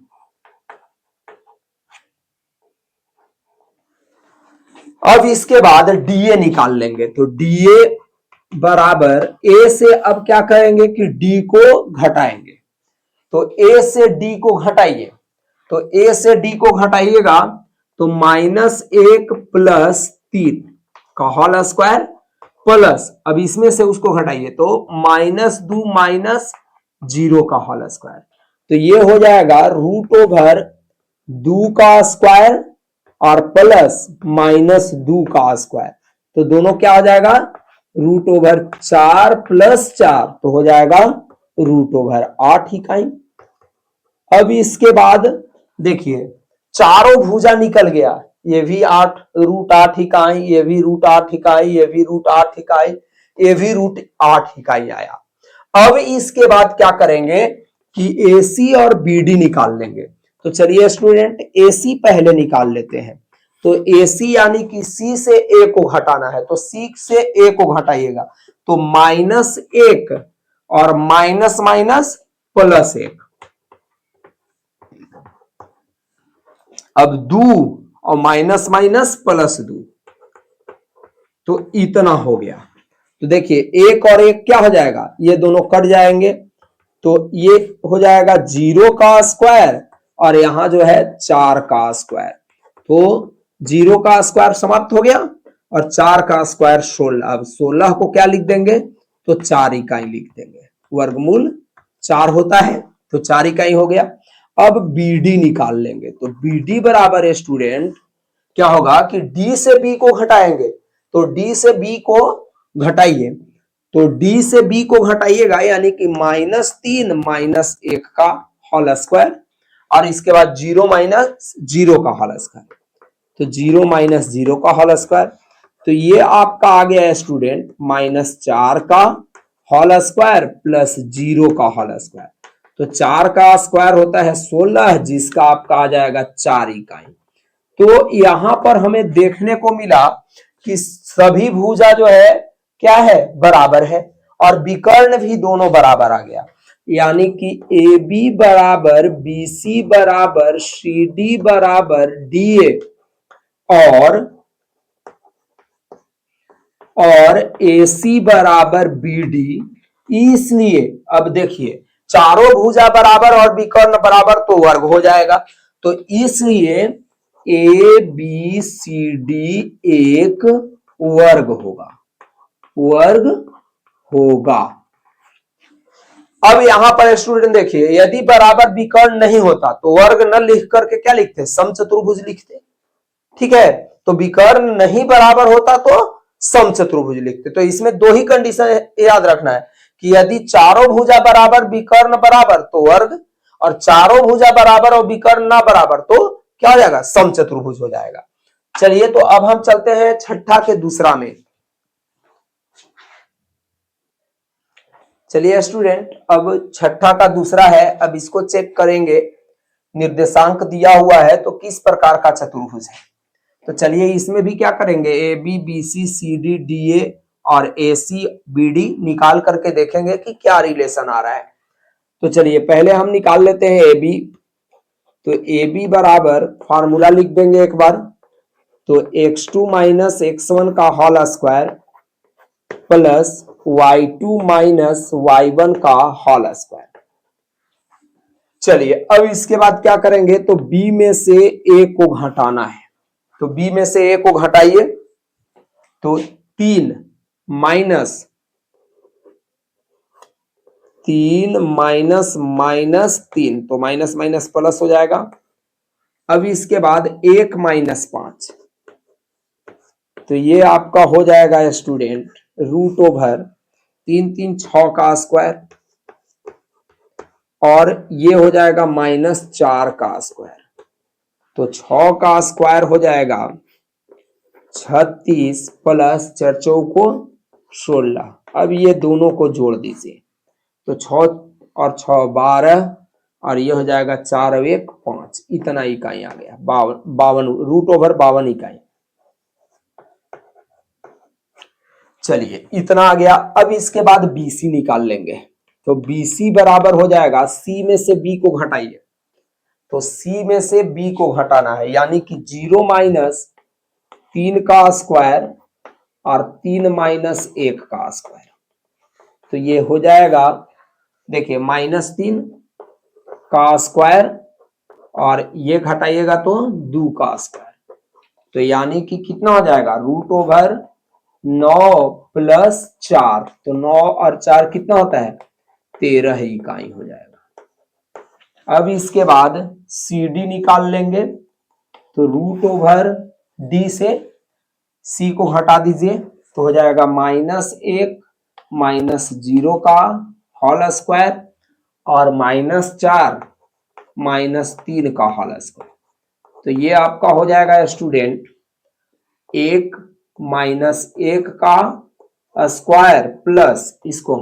A: अब इसके बाद डीए निकाल लेंगे तो डीए बराबर ए से अब क्या करेंगे कि डी को घटाएंगे। तो ए से डी को घटाइए तो ए से डी को घटाइएगा तो -1 + 3 का होल स्क्वायर प्लस अब इसमें से उसको घटाइए तो -2 - 0 का होल स्क्वायर। तो ये हो जाएगा √2 का स्क्वायर और प्लस -2 का स्क्वायर। तो दोनों क्या हो जाएगा √4 + 4 तो हो जाएगा √8 इकाई। अब इसके बाद देखिए चारों भुजा निकल गया, ये भी √8 इकाई, ये भी √8 इकाई, ये भी √8 इकाई, ये भी √8 इकाई आया। अब इसके बाद क्या करेंगे कि AC और BD निकाल लेंगे। तो चलिए स्टूडेंट AC पहले निकाल लेते हैं। तो AC यानी कि C से A को घटाना है तो C से A को घटाइएगा तो -1 और माइनस माइनस +1। अब 2 और माइनस माइनस +2 तो इतना हो गया। तो देखिए 1 और 1 क्या हो जाएगा, ये दोनों कट जाएंगे तो ये हो जाएगा 0 का स्क्वायर और यहां जो है 4 का स्क्वायर। तो 0 का स्क्वायर समाप्त हो गया और 4 का स्क्वायर 16। अब 16 को क्या लिख देंगे तो 4 इकाई लिख देंगे, वर्गमूल 4 होता है तो 4 इकाई हो गया। अब BD निकाल लेंगे तो BD बराबर है स्टूडेंट क्या होगा कि D से B को घटाएंगे तो D से B को घटाइए तो D से B को घटाइएगा यानी कि -3 - 1 का होल स्क्वायर और इसके बाद 0 - 0 का होल स्क्वायर। तो 0 - 0 का होल स्क्वायर तो ये आपका आ गया है स्टूडेंट -4 का होल स्क्वायर प्लस 0 का होल स्क्वायर। तो 4 का स्क्वायर होता है 16 जिसका आपका आ जाएगा 4 इकाई। तो यहां पर हमें देखने को मिला कि सभी भुजा जो है क्या है बराबर है और विकर्ण भी दोनों बराबर आ गया, यानी कि AB बराबर BC बराबर CD बराबर DA और AC बराबर BD। इसलिए अब देखिए चारों भुजा बराबर और विकर्ण बराबर तो वर्ग हो जाएगा, तो इसलिए ABCD एक वर्ग होगा। अब यहां पर स्टूडेंट देखिए यदि बराबर विकर्ण नहीं होता तो वर्ग न लिख करके क्या लिखते समचतुर्भुज लिखते, ठीक है। तो विकर्ण नहीं बराबर होता तो समचतुर्भुज लिखते। तो इसमें दो ही कंडीशन याद रखना है कि यदि चारों भुजा बराबर विकर्ण बराबर तो वर्ग और चारों भुजा बराबर और विकर्ण ना बराबर तो क्या हो जाएगा समचतुर्भुज हो जाएगा। चलिए तो अब हम चलते हैं छठा के दूसरा में। चलिए स्टूडेंट अब छठा का दूसरा है, अब इसको चेक करेंगे निर्देशांक दिया हुआ है तो किस प्रकार का चतुर्भुज है। तो चलिए इसमें भी क्या करेंगे AB BC CD DA और AC BD निकाल करके देखेंगे कि क्या रिलेशन आ रहा है। तो चलिए पहले हम निकाल लेते हैं AB। तो AB बराबर फॉर्मूला लिख देंगे एक बार तो x2 - x1 का whole square plus y2 - y1 का होल स्क्वायर। चलिए अब इसके बाद क्या करेंगे तो B में से A को घटाना है तो B में से A को घटाइए तो 3 माइनस माइनस 3 तो माइनस माइनस प्लस हो जाएगा। अब इसके बाद 1 - 5 तो ये आपका हो जाएगा स्टूडेंट √3 3 6 का स्क्वायर और ये हो जाएगा -4 का स्क्वायर। तो 6 का स्क्वायर हो जाएगा 36 प्लस 4 चौको 16। अब ये दोनों को जोड़ दीजिए तो 6 और 6 12 और ये हो जाएगा 4 और 1 5, इतना इकाई आ गया 52 √52 इकाई। चलिए इतना आ गया। अब इसके बाद BC निकाल लेंगे। तो BC बराबर हो जाएगा, C में से B को घटाइए, तो C में से B को घटाना है, यानी कि 0 माइनस 3 का स्क्वायर और 3 माइनस 1 का स्क्वायर। तो ये हो जाएगा, देखिए -3 का स्क्वायर और ये घटाइएगा तो 2 का स्क्वायर। तो यानी कि कितना हो जाएगा, √9 प्लस 4, तो 9 और 4 कितना होता है, 13 इकाई हो जाएगा। अब इसके बाद CD निकाल लेंगे। तो √D से C को हटा दीजिए, तो हो जाएगा -1 -0 का होल स्क्वायर और -4 -3 का होल स्क्वायर। तो ये आपका हो जाएगा स्टूडेंट 1 -1 का स्क्वायर प्लस इसको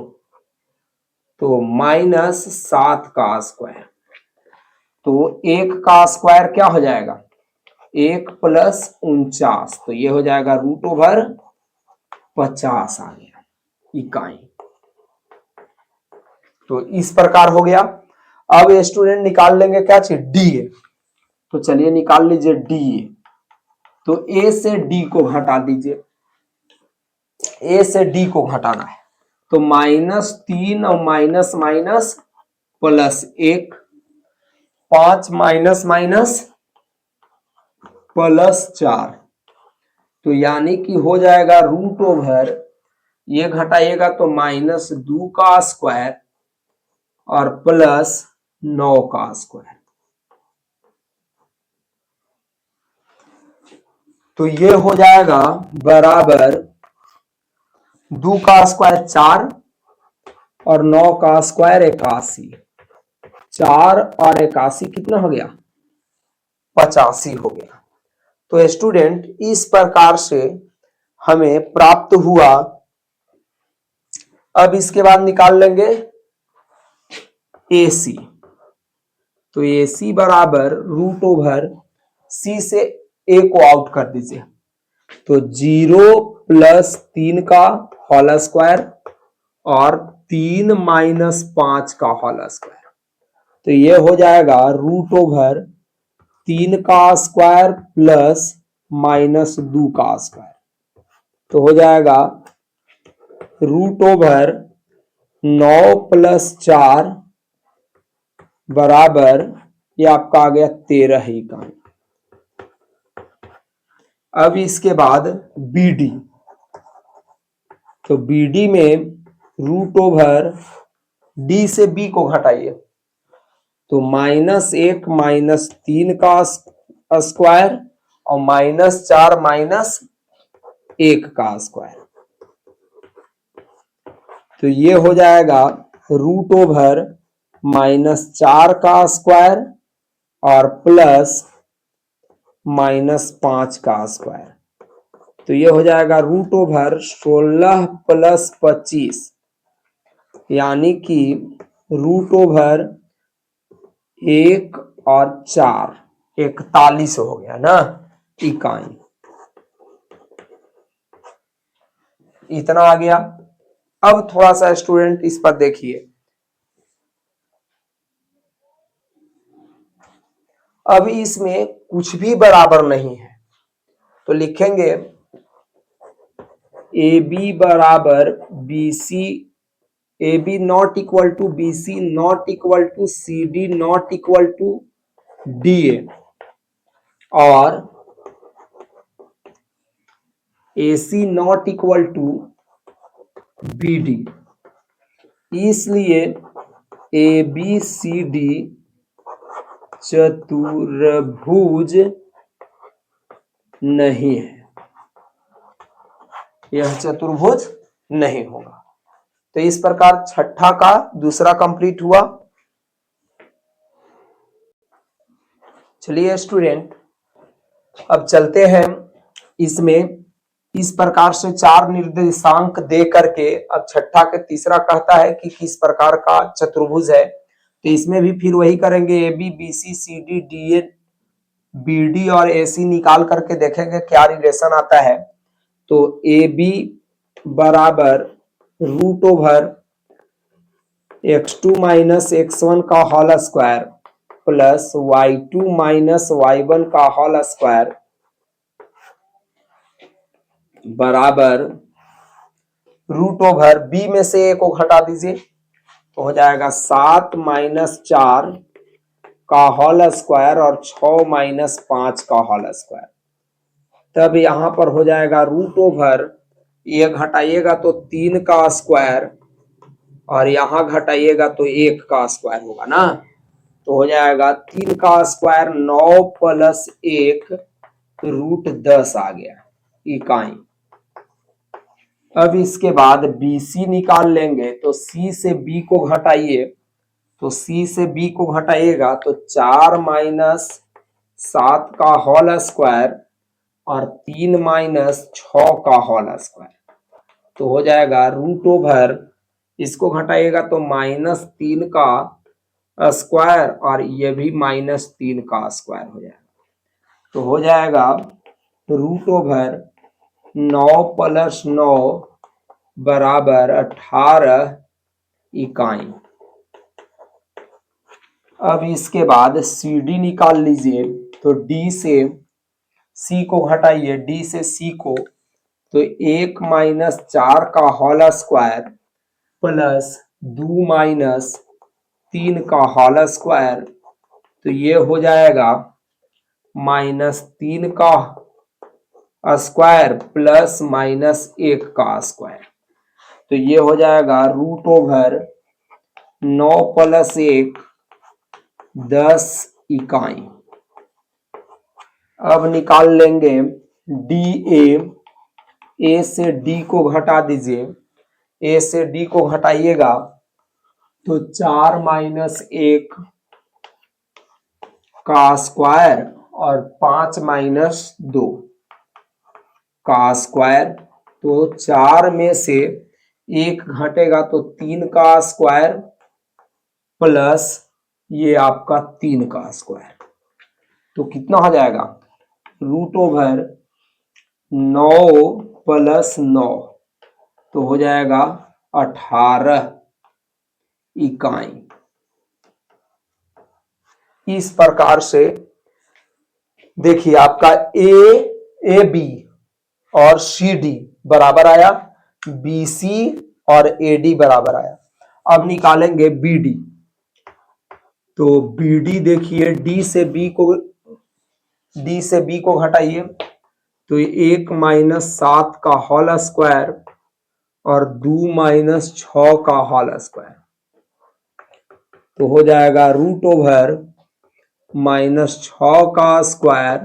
A: तो -7 का स्क्वायर। तो 1 का स्क्वायर क्या हो जाएगा, 1 प्लस 49, तो ये हो जाएगा √50 आ गया इकाई। तो इस प्रकार हो गया। अब स्टूडेंट निकाल लेंगे क्या चीज, DA। तो चलिए निकाल लीजिए DA। तो A से D को घटा दीजिए, A से D को घटाना है, तो -3 और minus minus plus 1, 5 minus minus plus 4, तो यानी कि हो जाएगा √, ये घटाइएगा तो -2 का स्क्वायर और प्लस 9 का स्क्वायर। तो ये हो जाएगा बराबर 2 का स्क्वायर 4 और 9 का स्क्वायर 81, 4 और 81 कितना हो गया, 85 हो गया। तो स्टूडेंट इस प्रकार से हमें प्राप्त हुआ। अब इसके बाद निकाल लेंगे AC। तो AC बराबर √C से A को आउट कर दीजिए, तो 0 प्लस 3 का होल स्क्वायर और 3 माइनस 5 का होल स्क्वायर। तो ये हो जाएगा √3 का स्क्वायर प्लस -2 का स्क्वायर। तो हो जाएगा √9 प्लस 4 बराबर, ये आपका आ गया 13 इकाई। अब इसके बाद BD। तो BD में √D से B को घटाइए, तो -1 -3 का स्क्वायर और -4 -1 का स्क्वायर। तो ये हो जाएगा √-4 का स्क्वायर और प्लस -5 का स्क्वायर। तो ये हो जाएगा √16 प्लस 25, यानी कि √1 और 4 41 हो गया ना इकाई। इतना आ गया। अब थोड़ा सा स्टूडेंट इस पर देखिए, अब इसमें कुछ भी बराबर नहीं है, तो लिखेंगे AB बराबर BC, AB not equal to BC not equal to CD not equal to DA और AC not equal to BD। इसलिए ABCD चतुर्भुज नहीं है, यह चतुर्भुज नहीं होगा। तो इस प्रकार छठा का दूसरा कंप्लीट हुआ। चलिए स्टूडेंट अब चलते हैं इसमें इस प्रकार से चार निर्देशांक दे करके अब छठा के तीसरा कहता है कि किस प्रकार का चतुर्भुज है। तो इसमें भी फिर वही करेंगे, A B B C C D D A B D और ए सी निकाल करके देखेंगे क्या रिलेशन आता है। तो ए बी बराबर root over x2 minus x1 का whole square plus y2 minus y1 का होल स्क्वायर बराबर रूट ओवर b में से a को घटा दीजिए तो हो जाएगा 7 माइनस 4 का होल स्क्वायर और 6 माइनस 5 का होल स्क्वायर। तब यहां पर हो जाएगा रूट ओवर, ये घटाइएगा तो 3 का स्क्वायर और यहां घटाइएगा तो 1 का स्क्वायर होगा ना। तो हो जाएगा 3 का स्क्वायर 9 प्लस 1 रूट 10 आ गया इकाई। अब इसके बाद BC निकाल लेंगे तो C से B को घटाइए तो C से B को घटाइएगा तो 4 माइनस 7 का होल स्क्वायर और 3 माइनस 6 का होल स्क्वायर। तो हो जाएगा रूट ओवर, इसको घटाइएगा तो माइनस 3 का स्क्वायर और ये भी माइनस 3 का स्क्वायर हो जाएगा। तो हो जाएगा रूट ओवर 9 प्लस 9 बराबर 18 इकाई। अब इसके बाद CD निकाल लीजिए तो D से C को घटाइए, D से C को तो 1 माइनस 4 का होल स्क्वायर प्लस 2 माइनस 3 का होल स्क्वायर। तो ये हो जाएगा माइनस 3 का स्क्वायर प्लस माइनस 1 का स्क्वायर। तो ये हो जाएगा रूट ओवर 9 प्लस 1 10 इकाई। अब निकाल लेंगे DA, A से D को घटा दीजिए, A से D को घटाइएगा तो 4 माइनस 1 का स्क्वायर और 5 माइनस 2 का स्क्वायर। तो 4 में से 1 घटेगा तो 3 का स्क्वायर प्लस ये आपका 3 का स्क्वायर। तो कितना हो जाएगा रूट ओवर 9 प्लस 9 तो हो जाएगा 18 इकाई। इस प्रकार से देखिए आपका ए बी और CD बराबर आया, BC और AD बराबर आया। अब निकालेंगे BD। तो BD देखिए D से B को घटाइए तो 1 माइनस 7 का होल स्क्वायर और 2 माइनस 6 का होल स्क्वायर। तो हो जाएगा रूट ओवर माइनस 6 का स्क्वायर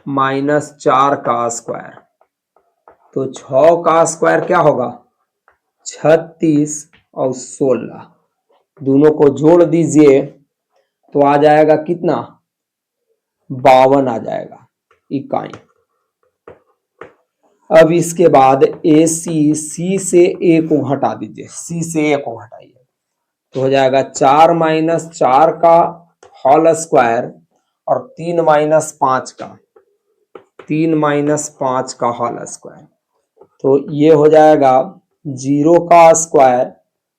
A: माइनस 4 का स्क्वायर। तो 6 का स्क्वायर क्या होगा 36 और 16, दोनों को जोड़ दीजिए तो आ जाएगा कितना 52 आ जाएगा इकाई। अब इसके बाद AC, C से A को घटा दीजिए, C से A को घटाइए तो हो जाएगा 4 माइनस 4 का होल स्क्वायर और 3 माइनस 5 का होल स्क्वायर। तो ये हो जाएगा 0 का स्क्वायर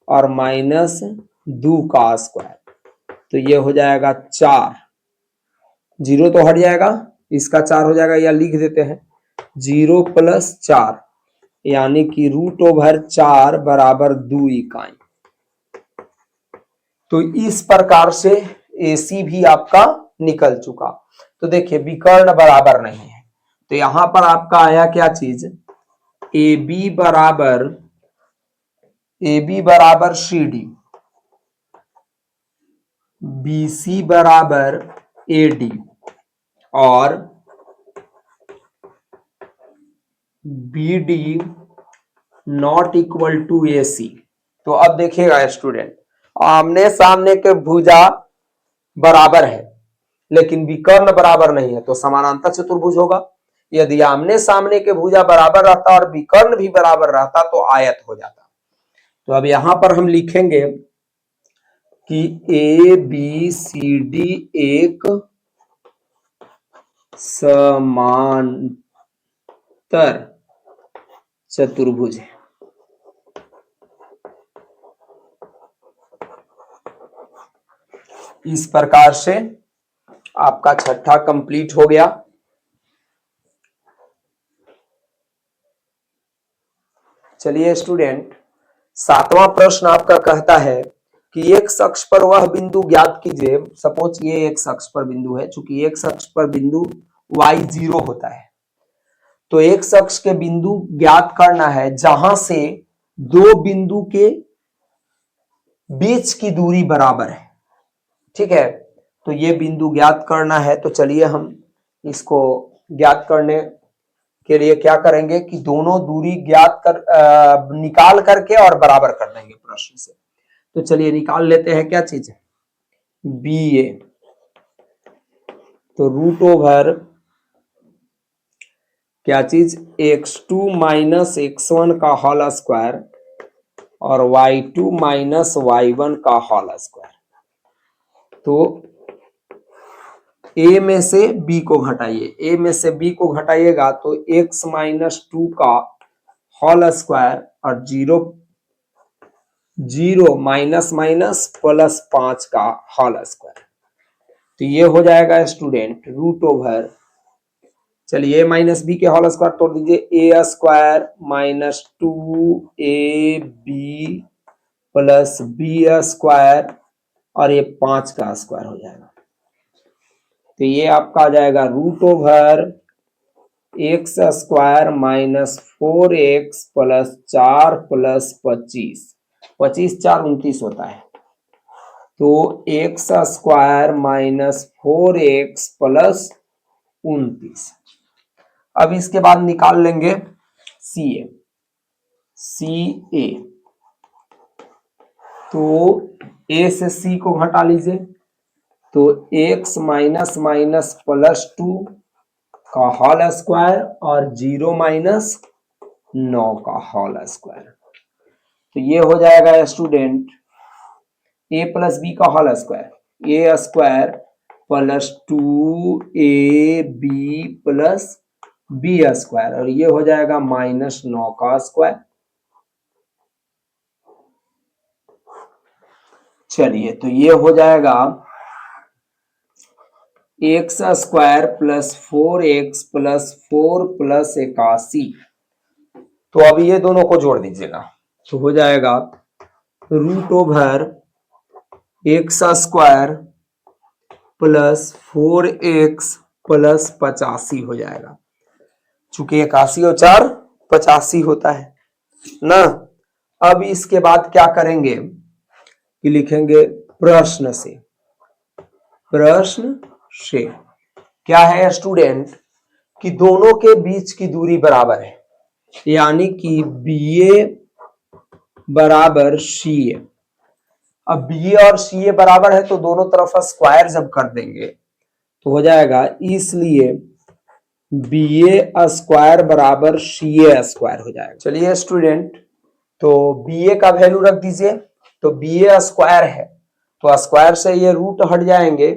A: और माइनस 2 का स्क्वायर। तो ये हो जाएगा 4, 0 तो हट जाएगा, इसका 4 हो जाएगा, या लिख देते हैं 0 प्लस 4 यानी कि रूट ओवर 4 बराबर 2 इकाई। तो इस प्रकार से AC भी आपका निकल चुका। तो देखिए विकर्ण बराबर नहीं है तो यहां पर आपका आया क्या चीज AB बराबर CD, BC बराबर AD और BD not equal to AC। तो अब देखिएगा स्टूडेंट, आमने सामने के भुजा बराबर है लेकिन विकर्ण बराबर नहीं है तो समानांतर चतुर्भुज होगा। यदि आमने सामने के भुजा बराबर रहता और विकर्ण भी बराबर रहता तो आयत हो जाता। तो अब यहां पर हम लिखेंगे कि ए बी सी डी एक समांतर चतुर्भुज है। इस प्रकार से आपका छठा कंप्लीट हो गया। चलिए स्टूडेंट, सातवां प्रश्न आपका कहता है कि एक अक्ष पर वह बिंदु ज्ञात कीजिए। सपोज ये एक अक्ष पर बिंदु है, चूंकि एक अक्ष पर बिंदु y0 होता है, तो एक अक्ष के बिंदु ज्ञात करना है जहां से दो बिंदु के बीच की दूरी बराबर है। ठीक है, तो ये बिंदु ज्ञात करना है। तो चलिए हम इसको ज्ञात करने के लिए क्या करेंगे कि दोनों दूरी ज्ञात कर निकाल करके और बराबर कर देंगे प्रश्न से। तो चलिए निकाल लेते हैं क्या चीज, बी ए। तो रूट ओवर क्या चीज, x2 माइनस x1 का होल स्क्वायर और y2 माइनस y1 का होल स्क्वायर। तो a में से b को घटाइए, a में से b को घटाइएगा तो x माइनस 2 का होल स्क्वायर और 0 माइनस माइनस प्लस 5 का होल स्क्वायर। तो ये हो जाएगा स्टूडेंट रूट ओवर, चलिए a माइनस बी के होल स्क्वायर तोड़ दीजिए, A square minus 2ab plus B square और ये 5 का स्क्वायर हो जाएगा। तो ये आपका आ जाएगा root over x square minus 4x plus 4 plus 25, 25 4 29 होता है। तो x square minus 4x plus 29। अब इसके बाद निकाल लेंगे सी ए। तो a से c को घटा लीजिए, तो x माइनस माइनस प्लस 2 का होल स्क्वायर और 0 माइनस 9 का होल स्क्वायर। तो ये हो जाएगा स्टूडेंट a प्लस बी का whole square, A square plus 2ab plus B square और ये हो जाएगा माइनस 9 का स्क्वायर। चलिए, तो ये हो जाएगा x square plus 4x plus 4 plus 81। तो अब ये दोनों को जोड़ दीजिएगा, तो हो जाएगा root over x square plus 4x plus 85 हो जाएगा, चूंकि 81 और 4 85 होता है ना। अब इसके बाद क्या करेंगे कि लिखेंगे प्रश्न से। प्रश्न से क्या है स्टूडेंट कि दोनों के बीच की दूरी बराबर है, यानी कि BA बराबर CA। अब BA और CA बराबर है तो दोनों तरफ स्क्वायर जब कर देंगे तो हो जाएगा, इसलिए BA स्क्वायर बराबर CA स्क्वायर हो जाएगा। चलिए स्टूडेंट, तो BA का वैल्यू रख दीजिए, तो BA स्क्वायर है तो स्क्वायर से ये रूट हट जाएंगे,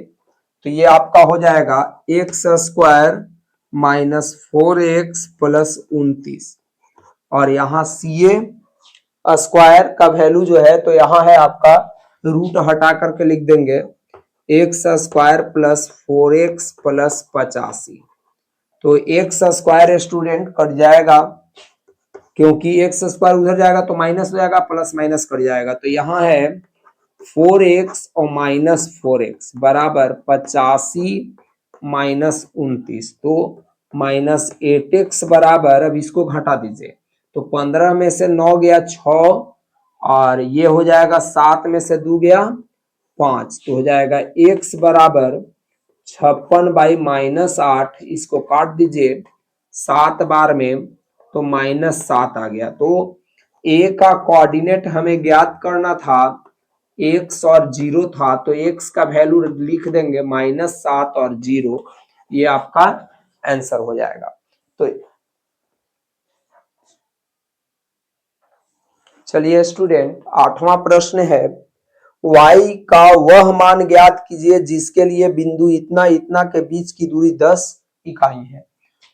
A: तो ये आपका हो जाएगा x square minus 4x plus 29 और यहाँ CA स्क्वायर का वैल्यू जो है तो यहाँ है आपका रूट हटा करके लिख देंगे x square plus 4x plus 85। तो एक्स स्क्वायर स्टूडेंट कट जाएगा, क्योंकि एक्स स्क्वायर उधर जाएगा तो माइनस हो जाएगा, प्लस माइनस कट जाएगा। तो यहाँ है 4x और माइनस 4x बराबर 85 माइनस 29, तो माइनस 8x बराबर, अब इसको घटा दीजिए तो 15 में से 9 गया 6 और ये हो जाएगा 7 में से 2 गया 5, तो हो जाएगा x बराबर 56 बाई माइनस 8, इसको काट दीजिए 7 बार में तो माइनस 7 आ गया। तो a का कोऑर्डिनेट हमें ज्ञात करना था, x और 0 था, तो x का वैल्यू लिख देंगे -7 और 0, ये आपका आंसर हो जाएगा। तो चलिए स्टूडेंट, 8वां प्रश्न है, y का वह मान ज्ञात कीजिए जिसके लिए बिंदु इतना इतना के बीच की दूरी 10 इकाई है।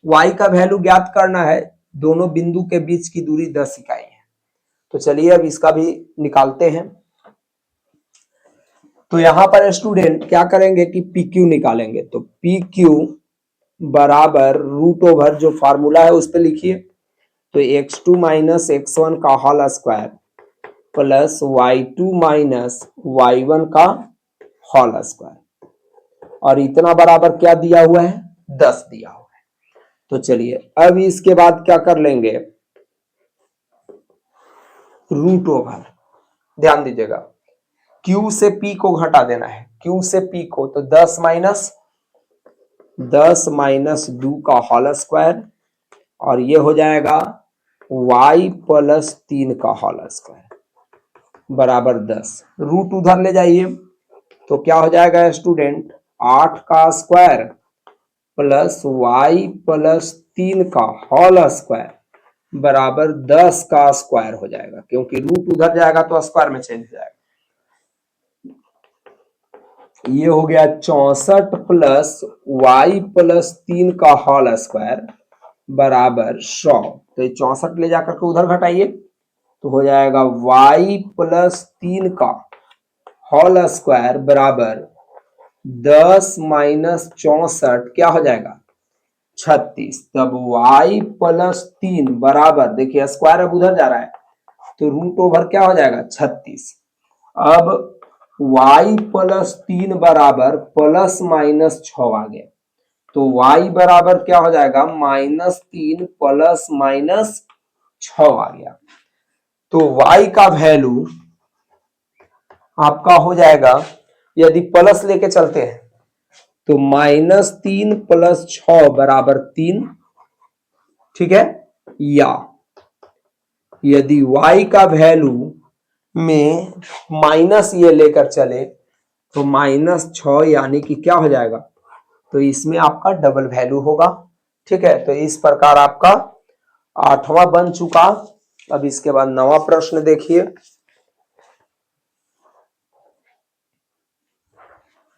A: y का वैल्यू ज्ञात करना है, दोनों बिंदु के बीच की दूरी 10 इकाई है। तो चलिए अब इसका भी निकालते हैं। तो यहां पर स्टूडेंट क्या करेंगे कि PQ निकालेंगे। तो PQ बराबर रूट ओवर जो फार्मूला है उस पर लिखिए। तो x2 माइनस x1 का whole square plus y2 minus y1 का होल स्क्वायर, और इतना बराबर क्या दिया हुआ है, 10 दिया हुआ है। तो चलिए अब इसके बाद क्या कर लेंगे, रूट ओवर, ध्यान दीजिएगा Q से P को घटा देना है, Q से P को, तो 10 माइनस 2 का होल स्क्वायर, और ये हो जाएगा y प्लस 3 का होल स्क्वायर बराबर 10। रूट उधर ले जाइए तो क्या हो जाएगा स्टूडेंट, 8 का स्क्वायर प्लस y प्लस 3 का होल स्क्वायर बराबर 10 का स्क्वायर हो जाएगा, क्योंकि रूट उधर जाएगा तो स्क्वायर में चेंज हो जाएगा। ये हो गया 64 प्लस y प्लस 3 का होल स्क्वायर बराबर 100। तो 64 ले जाकर के उधर घटाइए तो हो जाएगा y प्लस 3 का होल स्क्वायर बराबर 10 माइनस 64 क्या हो जाएगा, 36। तब y प्लस 3 बराबर, देखिए स्क्वायर अब उधर जा रहा है तो रूट ओवर क्या हो जाएगा, 36। अब y प्लस 3 बराबर प्लस माइनस 6 आ गया, तो y बराबर क्या हो जाएगा, -3 प्लस माइनस 6 आ गया। तो y का वैल्यू आपका हो जाएगा, यदि प्लस लेके चलते हैं तो -3 प्लस 6 बराबर 3, ठीक है। या यदि y का वैल्यू में माइनस ये लेकर चले तो -6 यानी कि क्या हो जाएगा, तो इसमें आपका डबल वैल्यू होगा, ठीक है। तो इस प्रकार आपका 8वां बन चुका। अब इसके बाद 9वां प्रश्न देखिए।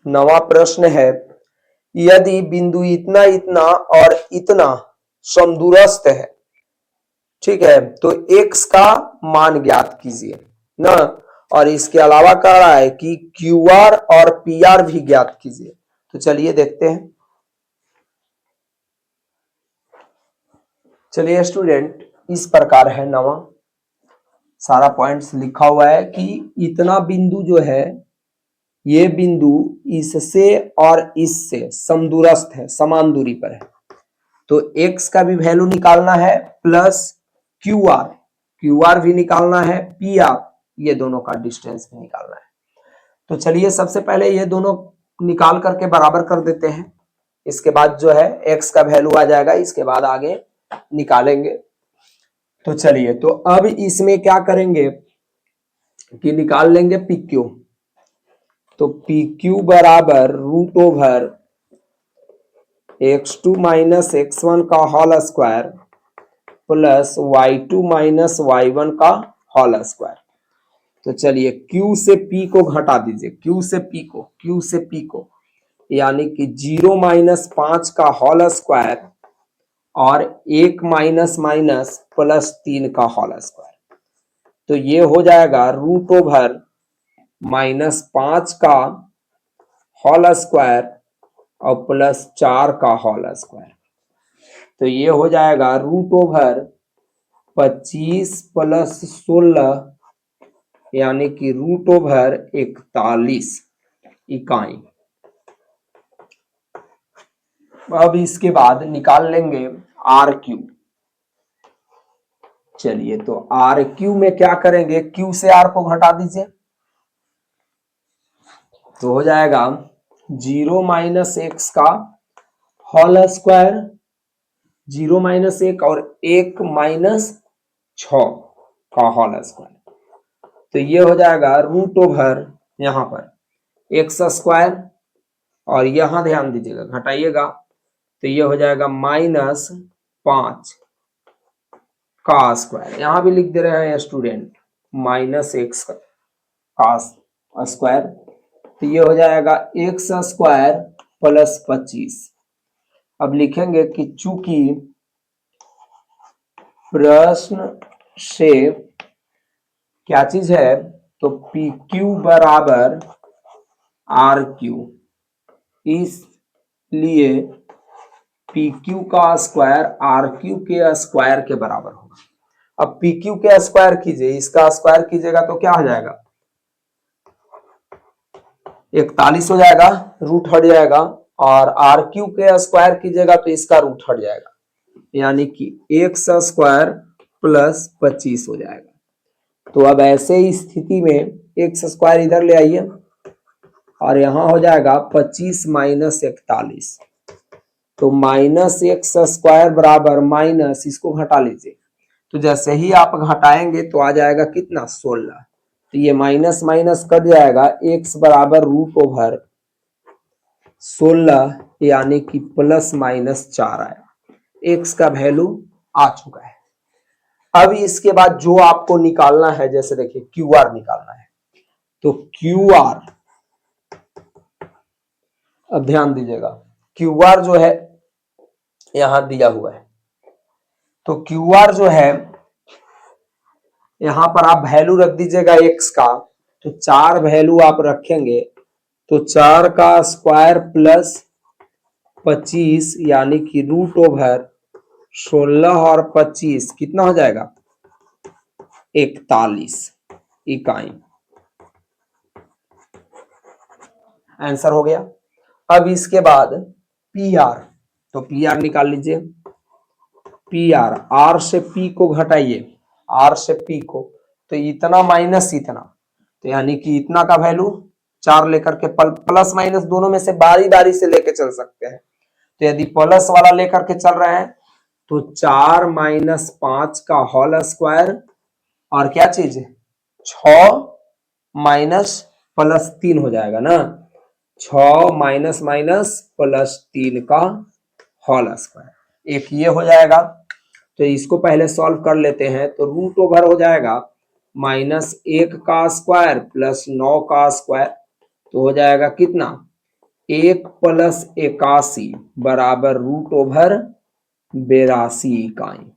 A: 9वां प्रश्न है, यदि बिंदु इतना इतना और इतना समदूरस्थ है, ठीक है, तो x का मान ज्ञात कीजिए ना, और इसके अलावा कह रहा है कि QR और PR भी ज्ञात कीजिए। तो चलिए देखते हैं। चलिए स्टूडेंट, इस प्रकार है 9वां, सारा पॉइंट्स लिखा हुआ है कि इतना बिंदु जो है, ये बिंदु इससे और इससे समदूरस्थ है, समान दूरी पर है, तो x का भी वैल्यू निकालना है प्लस QR भी निकालना है, PR ये दोनों का डिस्टेंस भी निकालना है। तो चलिए सबसे पहले ये दोनों निकाल करके बराबर कर देते हैं, इसके बाद जो है x का वैल्यू आ जाएगा, इसके बाद आगे निकालेंगे। तो चलिए, तो अब इसमें क्या करेंगे कि निकाल लेंगे PQ। तो PQ बराबर root over x2 minus x1 का whole square plus y2 minus y1 का होल स्क्वायर। तो चलिए Q से P को घटा दीजिए, Q से P को, यानी कि 0 माइनस 5 का होल स्क्वायर और 1 माइनस माइनस प्लस 3 का होल स्क्वायर। तो ये हो जाएगा रूट ओवर -5 का होल स्क्वायर और प्लस 4 का होल स्क्वायर। तो ये हो जाएगा रूट ओवर 25 प्लस 16 यानी कि रूट ओवर 41 इकाई। अब इसके बाद निकाल लेंगे RQ। चलिए, तो RQ में क्या करेंगे, Q से R को घटा दीजिए तो हो जाएगा 0 माइनस x का होल स्क्वायर, 0 माइनस 1 और 1 माइनस 6 का होल स्क्वायर। तो ये हो जाएगा रूट ओवर यहां पर एक्स स्क्वायर, और यहां ध्यान दीजिएगा घटाइएगा तो ये हो जाएगा 5 का स्क्वायर, यहां भी लिख दे रहे हैं स्टूडेंट -x का स्क्वायर, तो ये हो जाएगा x स्क्वायर प्लस 25। अब लिखेंगे कि चूंकि प्रश्न से क्या चीज है, तो पी क्यू बराबर आर क्यू, इसलिए पी क्यू का स्क्वायर आर क्यू के स्क्वायर के बराबर होगा। अब पी क्यू के स्क्वायर कीजिए, इसका स्क्वायर कीजिएगा तो क्या हो जाएगा, 41 हो जाएगा, रूट हट जाएगा, और आर क्यू के स्क्वायर कीजिएगा तो इसका रूट हट जाएगा, यानी कि एक्स स्क्वायर प्लस 25 हो जाएगा। तो अब ऐसे ही स्थिति में एक्स स्क्वायर इधर ले आइए और यहां हो जाएगा 25 माइनस 41, तो माइनस एक्स स्क्वायर बराबर माइनस, इसको घटा लीजिए, तो जैसे ही आप घटाएंगे तो आ जाएगा कितना 16, तो ये माइनस माइनस कट जाएगा, एक्स बराबर रूट ओवर 16 यानी कि प्लस माइनस 4 आया, एक्स का वैल्यू आ चुका है। अब इसके बाद जो आपको निकालना है, जैसे देखिए क्यू आर निकालना है, तो क्यू आर, अब ध्यान दीजिएगा, क्यू आर जो है यहां दिया हुआ है, तो क्यू आर जो है यहां पर आप वैल्यू रख दीजिएगा एक्स का, तो 4 वैल्यू आप रखेंगे, तो 4 का स्क्वायर प्लस 25 यानी कि रूट ओवर 16 और 25 कितना हो जाएगा 41 इकाई, आंसर हो गया। अब इसके बाद पी आर, तो पी आर निकाल लीजिए, पी आर, आर से पी को घटाइए, आर से पी को, तो इतना माइनस इतना, तो यानी कि इतना का वैल्यू 4 लेकर के प्लस माइनस दोनों में से बारी बारी से लेके चल सकते हैं, तो यदि प्लस वाला लेकर के चल रहे हैं तो 4 माइनस 5 का होल स्क्वायर, और क्या चीज है 6 माइनस प्लस 3 हो जाएगा ना, 6 माइनस माइनस प्लस 3 का होल स्क्वायर, एक ये हो जाएगा। तो इसको पहले सॉल्व कर लेते हैं, तो रूट ओवर हो जाएगा -1 का स्क्वायर प्लस 9 का स्क्वायर, तो हो जाएगा कितना 1 प्लस 81 बराबर रूट ओवर 82 इकाई।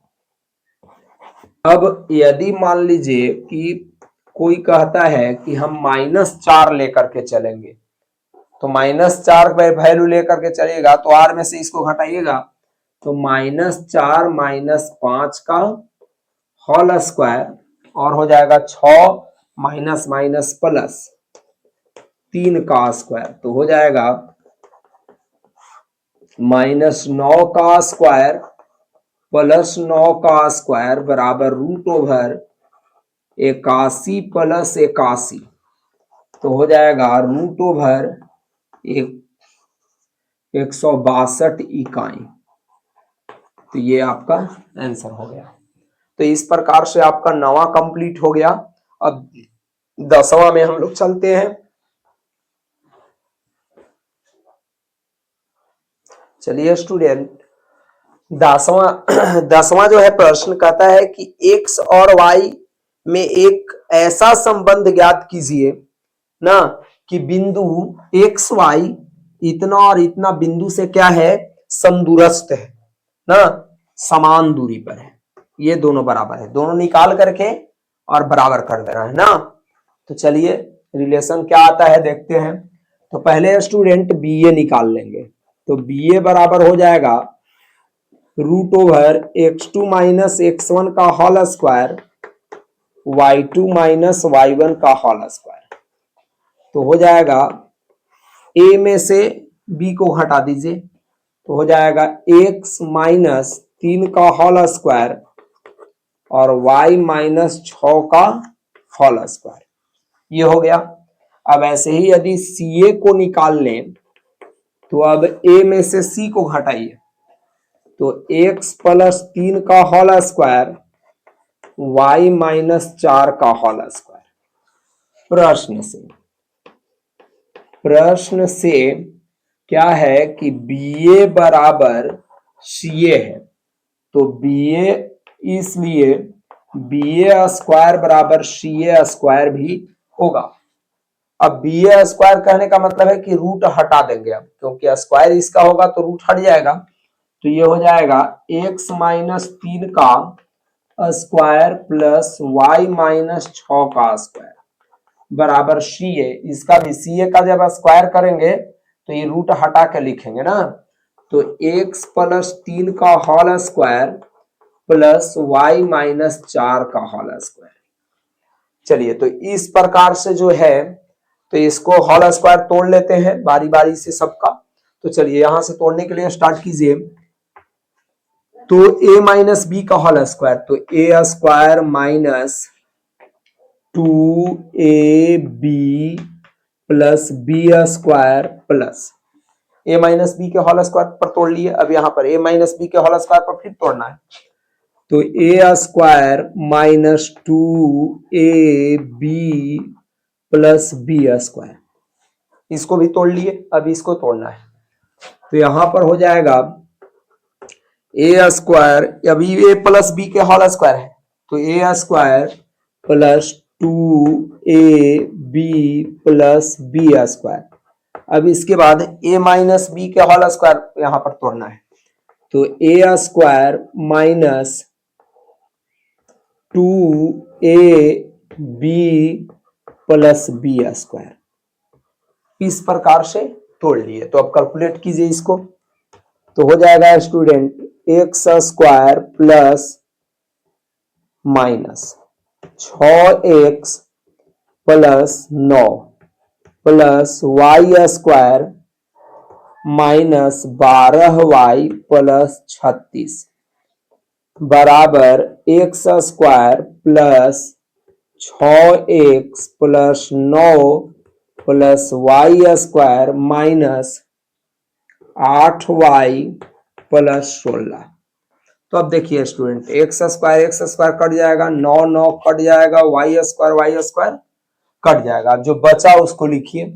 A: अब यदि मान लीजिए कि कोई कहता है कि हम -4 लेकर के चलेंगे, तो -4 वैल्यू लेकर के चलेगा तो आर में से इसको घटाइएगा, तो -4 माइनस 5 का होल स्क्वायर, और हो जाएगा 6 माइनस माइनस प्लस 3 का स्क्वायर, तो हो जाएगा -9 का स्क्वायर प्लस 9 का स्क्वायर बराबर रूट ओवर 81 प्लस 81, तो हो जाएगा रूट ओवर 162 इकाई, तो ये आपका आंसर हो गया। तो इस प्रकार से आपका 9वां कंप्लीट हो गया। अब 10वां में हम लोग चलते हैं। चलिए स्टूडेंट, 10वां जो है प्रश्न कहता है कि x और y में एक ऐसा संबंध ज्ञात कीजिए ना कि बिंदु x y इतना और इतना बिंदु से क्या है समदूरस्थ है ना, समान दूरी पर है, ये दोनों बराबर है, दोनों निकाल करके और बराबर कर देना है ना। तो चलिए रिलेशन क्या आता है देखते हैं। तो पहले स्टूडेंट बी ए निकाल लेंगे, तो बी ए बराबर हो जाएगा root over x2 minus x1 का whole square y2 minus y1 का होल स्क्वायर, तो हो जाएगा a में से b को हटा दीजिए, तो हो जाएगा x माइनस 3 का होल स्क्वायर और y माइनस 6 का होल स्क्वायर, ये हो गया। अब ऐसे ही यदि CA को निकाल लें, तो अब a में से c को घटाइए, तो x प्लस 3 का होल स्क्वायर y माइनस 4 का होल स्क्वायर। प्रश्न से क्या है कि BA बराबर CA है, तो बी ए, इसलिए बी ए स्क्वायर बराबर सी ए स्क्वायर भी होगा। अब बी ए स्क्वायर कहने का मतलब है कि रूट हटा देंगे अब, क्योंकि स्क्वायर इसका होगा तो रूट हट जाएगा। तो ये हो जाएगा x माइनस 3 का स्क्वायर प्लस y माइनस 6 का स्क्वायर बराबर सी ए। इसका भी सी ए का जब स्क्वायर करेंगे तो ये रूट हटा के लिखेंगे ना, तो x प्लस 3 का whole square plus y minus 4 का होल स्क्वायर। चलिए, तो इस प्रकार से जो है तो इसको होल स्क्वायर तोड़ लेते हैं बारी बारी से सबका। तो चलिए यहां से तोड़ने के लिए स्टार्ट कीजिए। तो a माइनस बी का होल स्क्वायर, तो a square minus 2ab plus B square plus a minus B के होल स्क्वायर पर तोड़ लिए। अब यहां पर a माइनस बी के होल स्क्वायर पर फिर तोड़ना है, तो a square minus 2ab plus B square, इसको भी तोड़ लिए। अब इसको तोड़ना है, तो यहां पर हो जाएगा ए स्क्वायर, अभी ए प्लस बी के होल स्क्वायर है, तो A square plus 2ab plus B square. अब इसके बाद ए माइनस बी के होल स्क्वायर यहां पर तोड़ना है, तो A square minus 2ab plus B square. इस प्रकार से तोड़ लिए। तो अब कैलकुलेट कीजिए इसको, तो हो जाएगा student x square plus minus 6x plus 9 plus y square minus 12y plus 36 बराबर x square plus 6x plus 9 plus y square minus 8y plus 16। तो अब देखिए स्टूडेंट, एक्स स्क्वायर कट जाएगा, 9 कट जाएगा, वाई स्क्वायर कट जाएगा। जो बचा उसको लिखिए।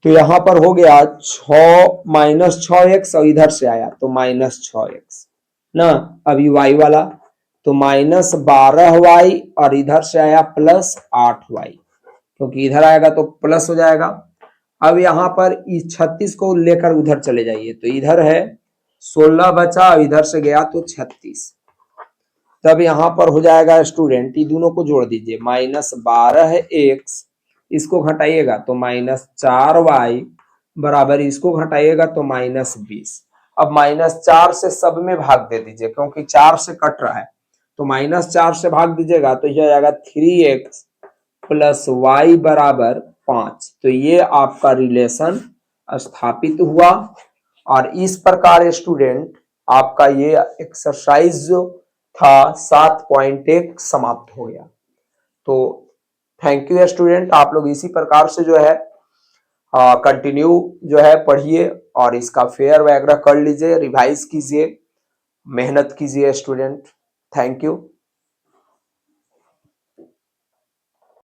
A: तो यहां पर हो गया 6 माइनस 6x और इधर से आया तो माइनस 6x ना। अभी y वाला तो माइनस 12y और इधर से आया प्लस 8y, क्योंकि इधर आएगा तो प्लस हो जाएगा। अब यहां पर इस 36 को लेकर उधर चले जाइए, तो इधर है 16 बचा, इधर से गया तो 36। तब यहां पर हो जाएगा स्टूडेंट, ये दोनों को जोड़ दीजिए, माइनस 12x, इसको घटाइएगा तो माइनस 4y बराबर, इसको घटाइएगा तो माइनस 20। अब माइनस 4 से सब में भाग दे दीजिए, क्योंकि 4 से कट रहा है, तो माइनस 4 से भाग दीजिएगा तो यह जाएगा 3x प्लस y बराबर 5। तो ये आपका रिलेशन स्थापित हुआ। और इस प्रकार स्टूडेंट आपका ये एक्सरसाइज जो था 7.1 समाप्त हो गया। तो थैंक यू स्टूडेंट, आप लोग इसी प्रकार से जो है कंटिन्यू जो है पढ़िए और इसका फेयर वगैरह कर लीजिए, रिवाइज कीजिए, मेहनत कीजिए स्टूडेंट। Thank you.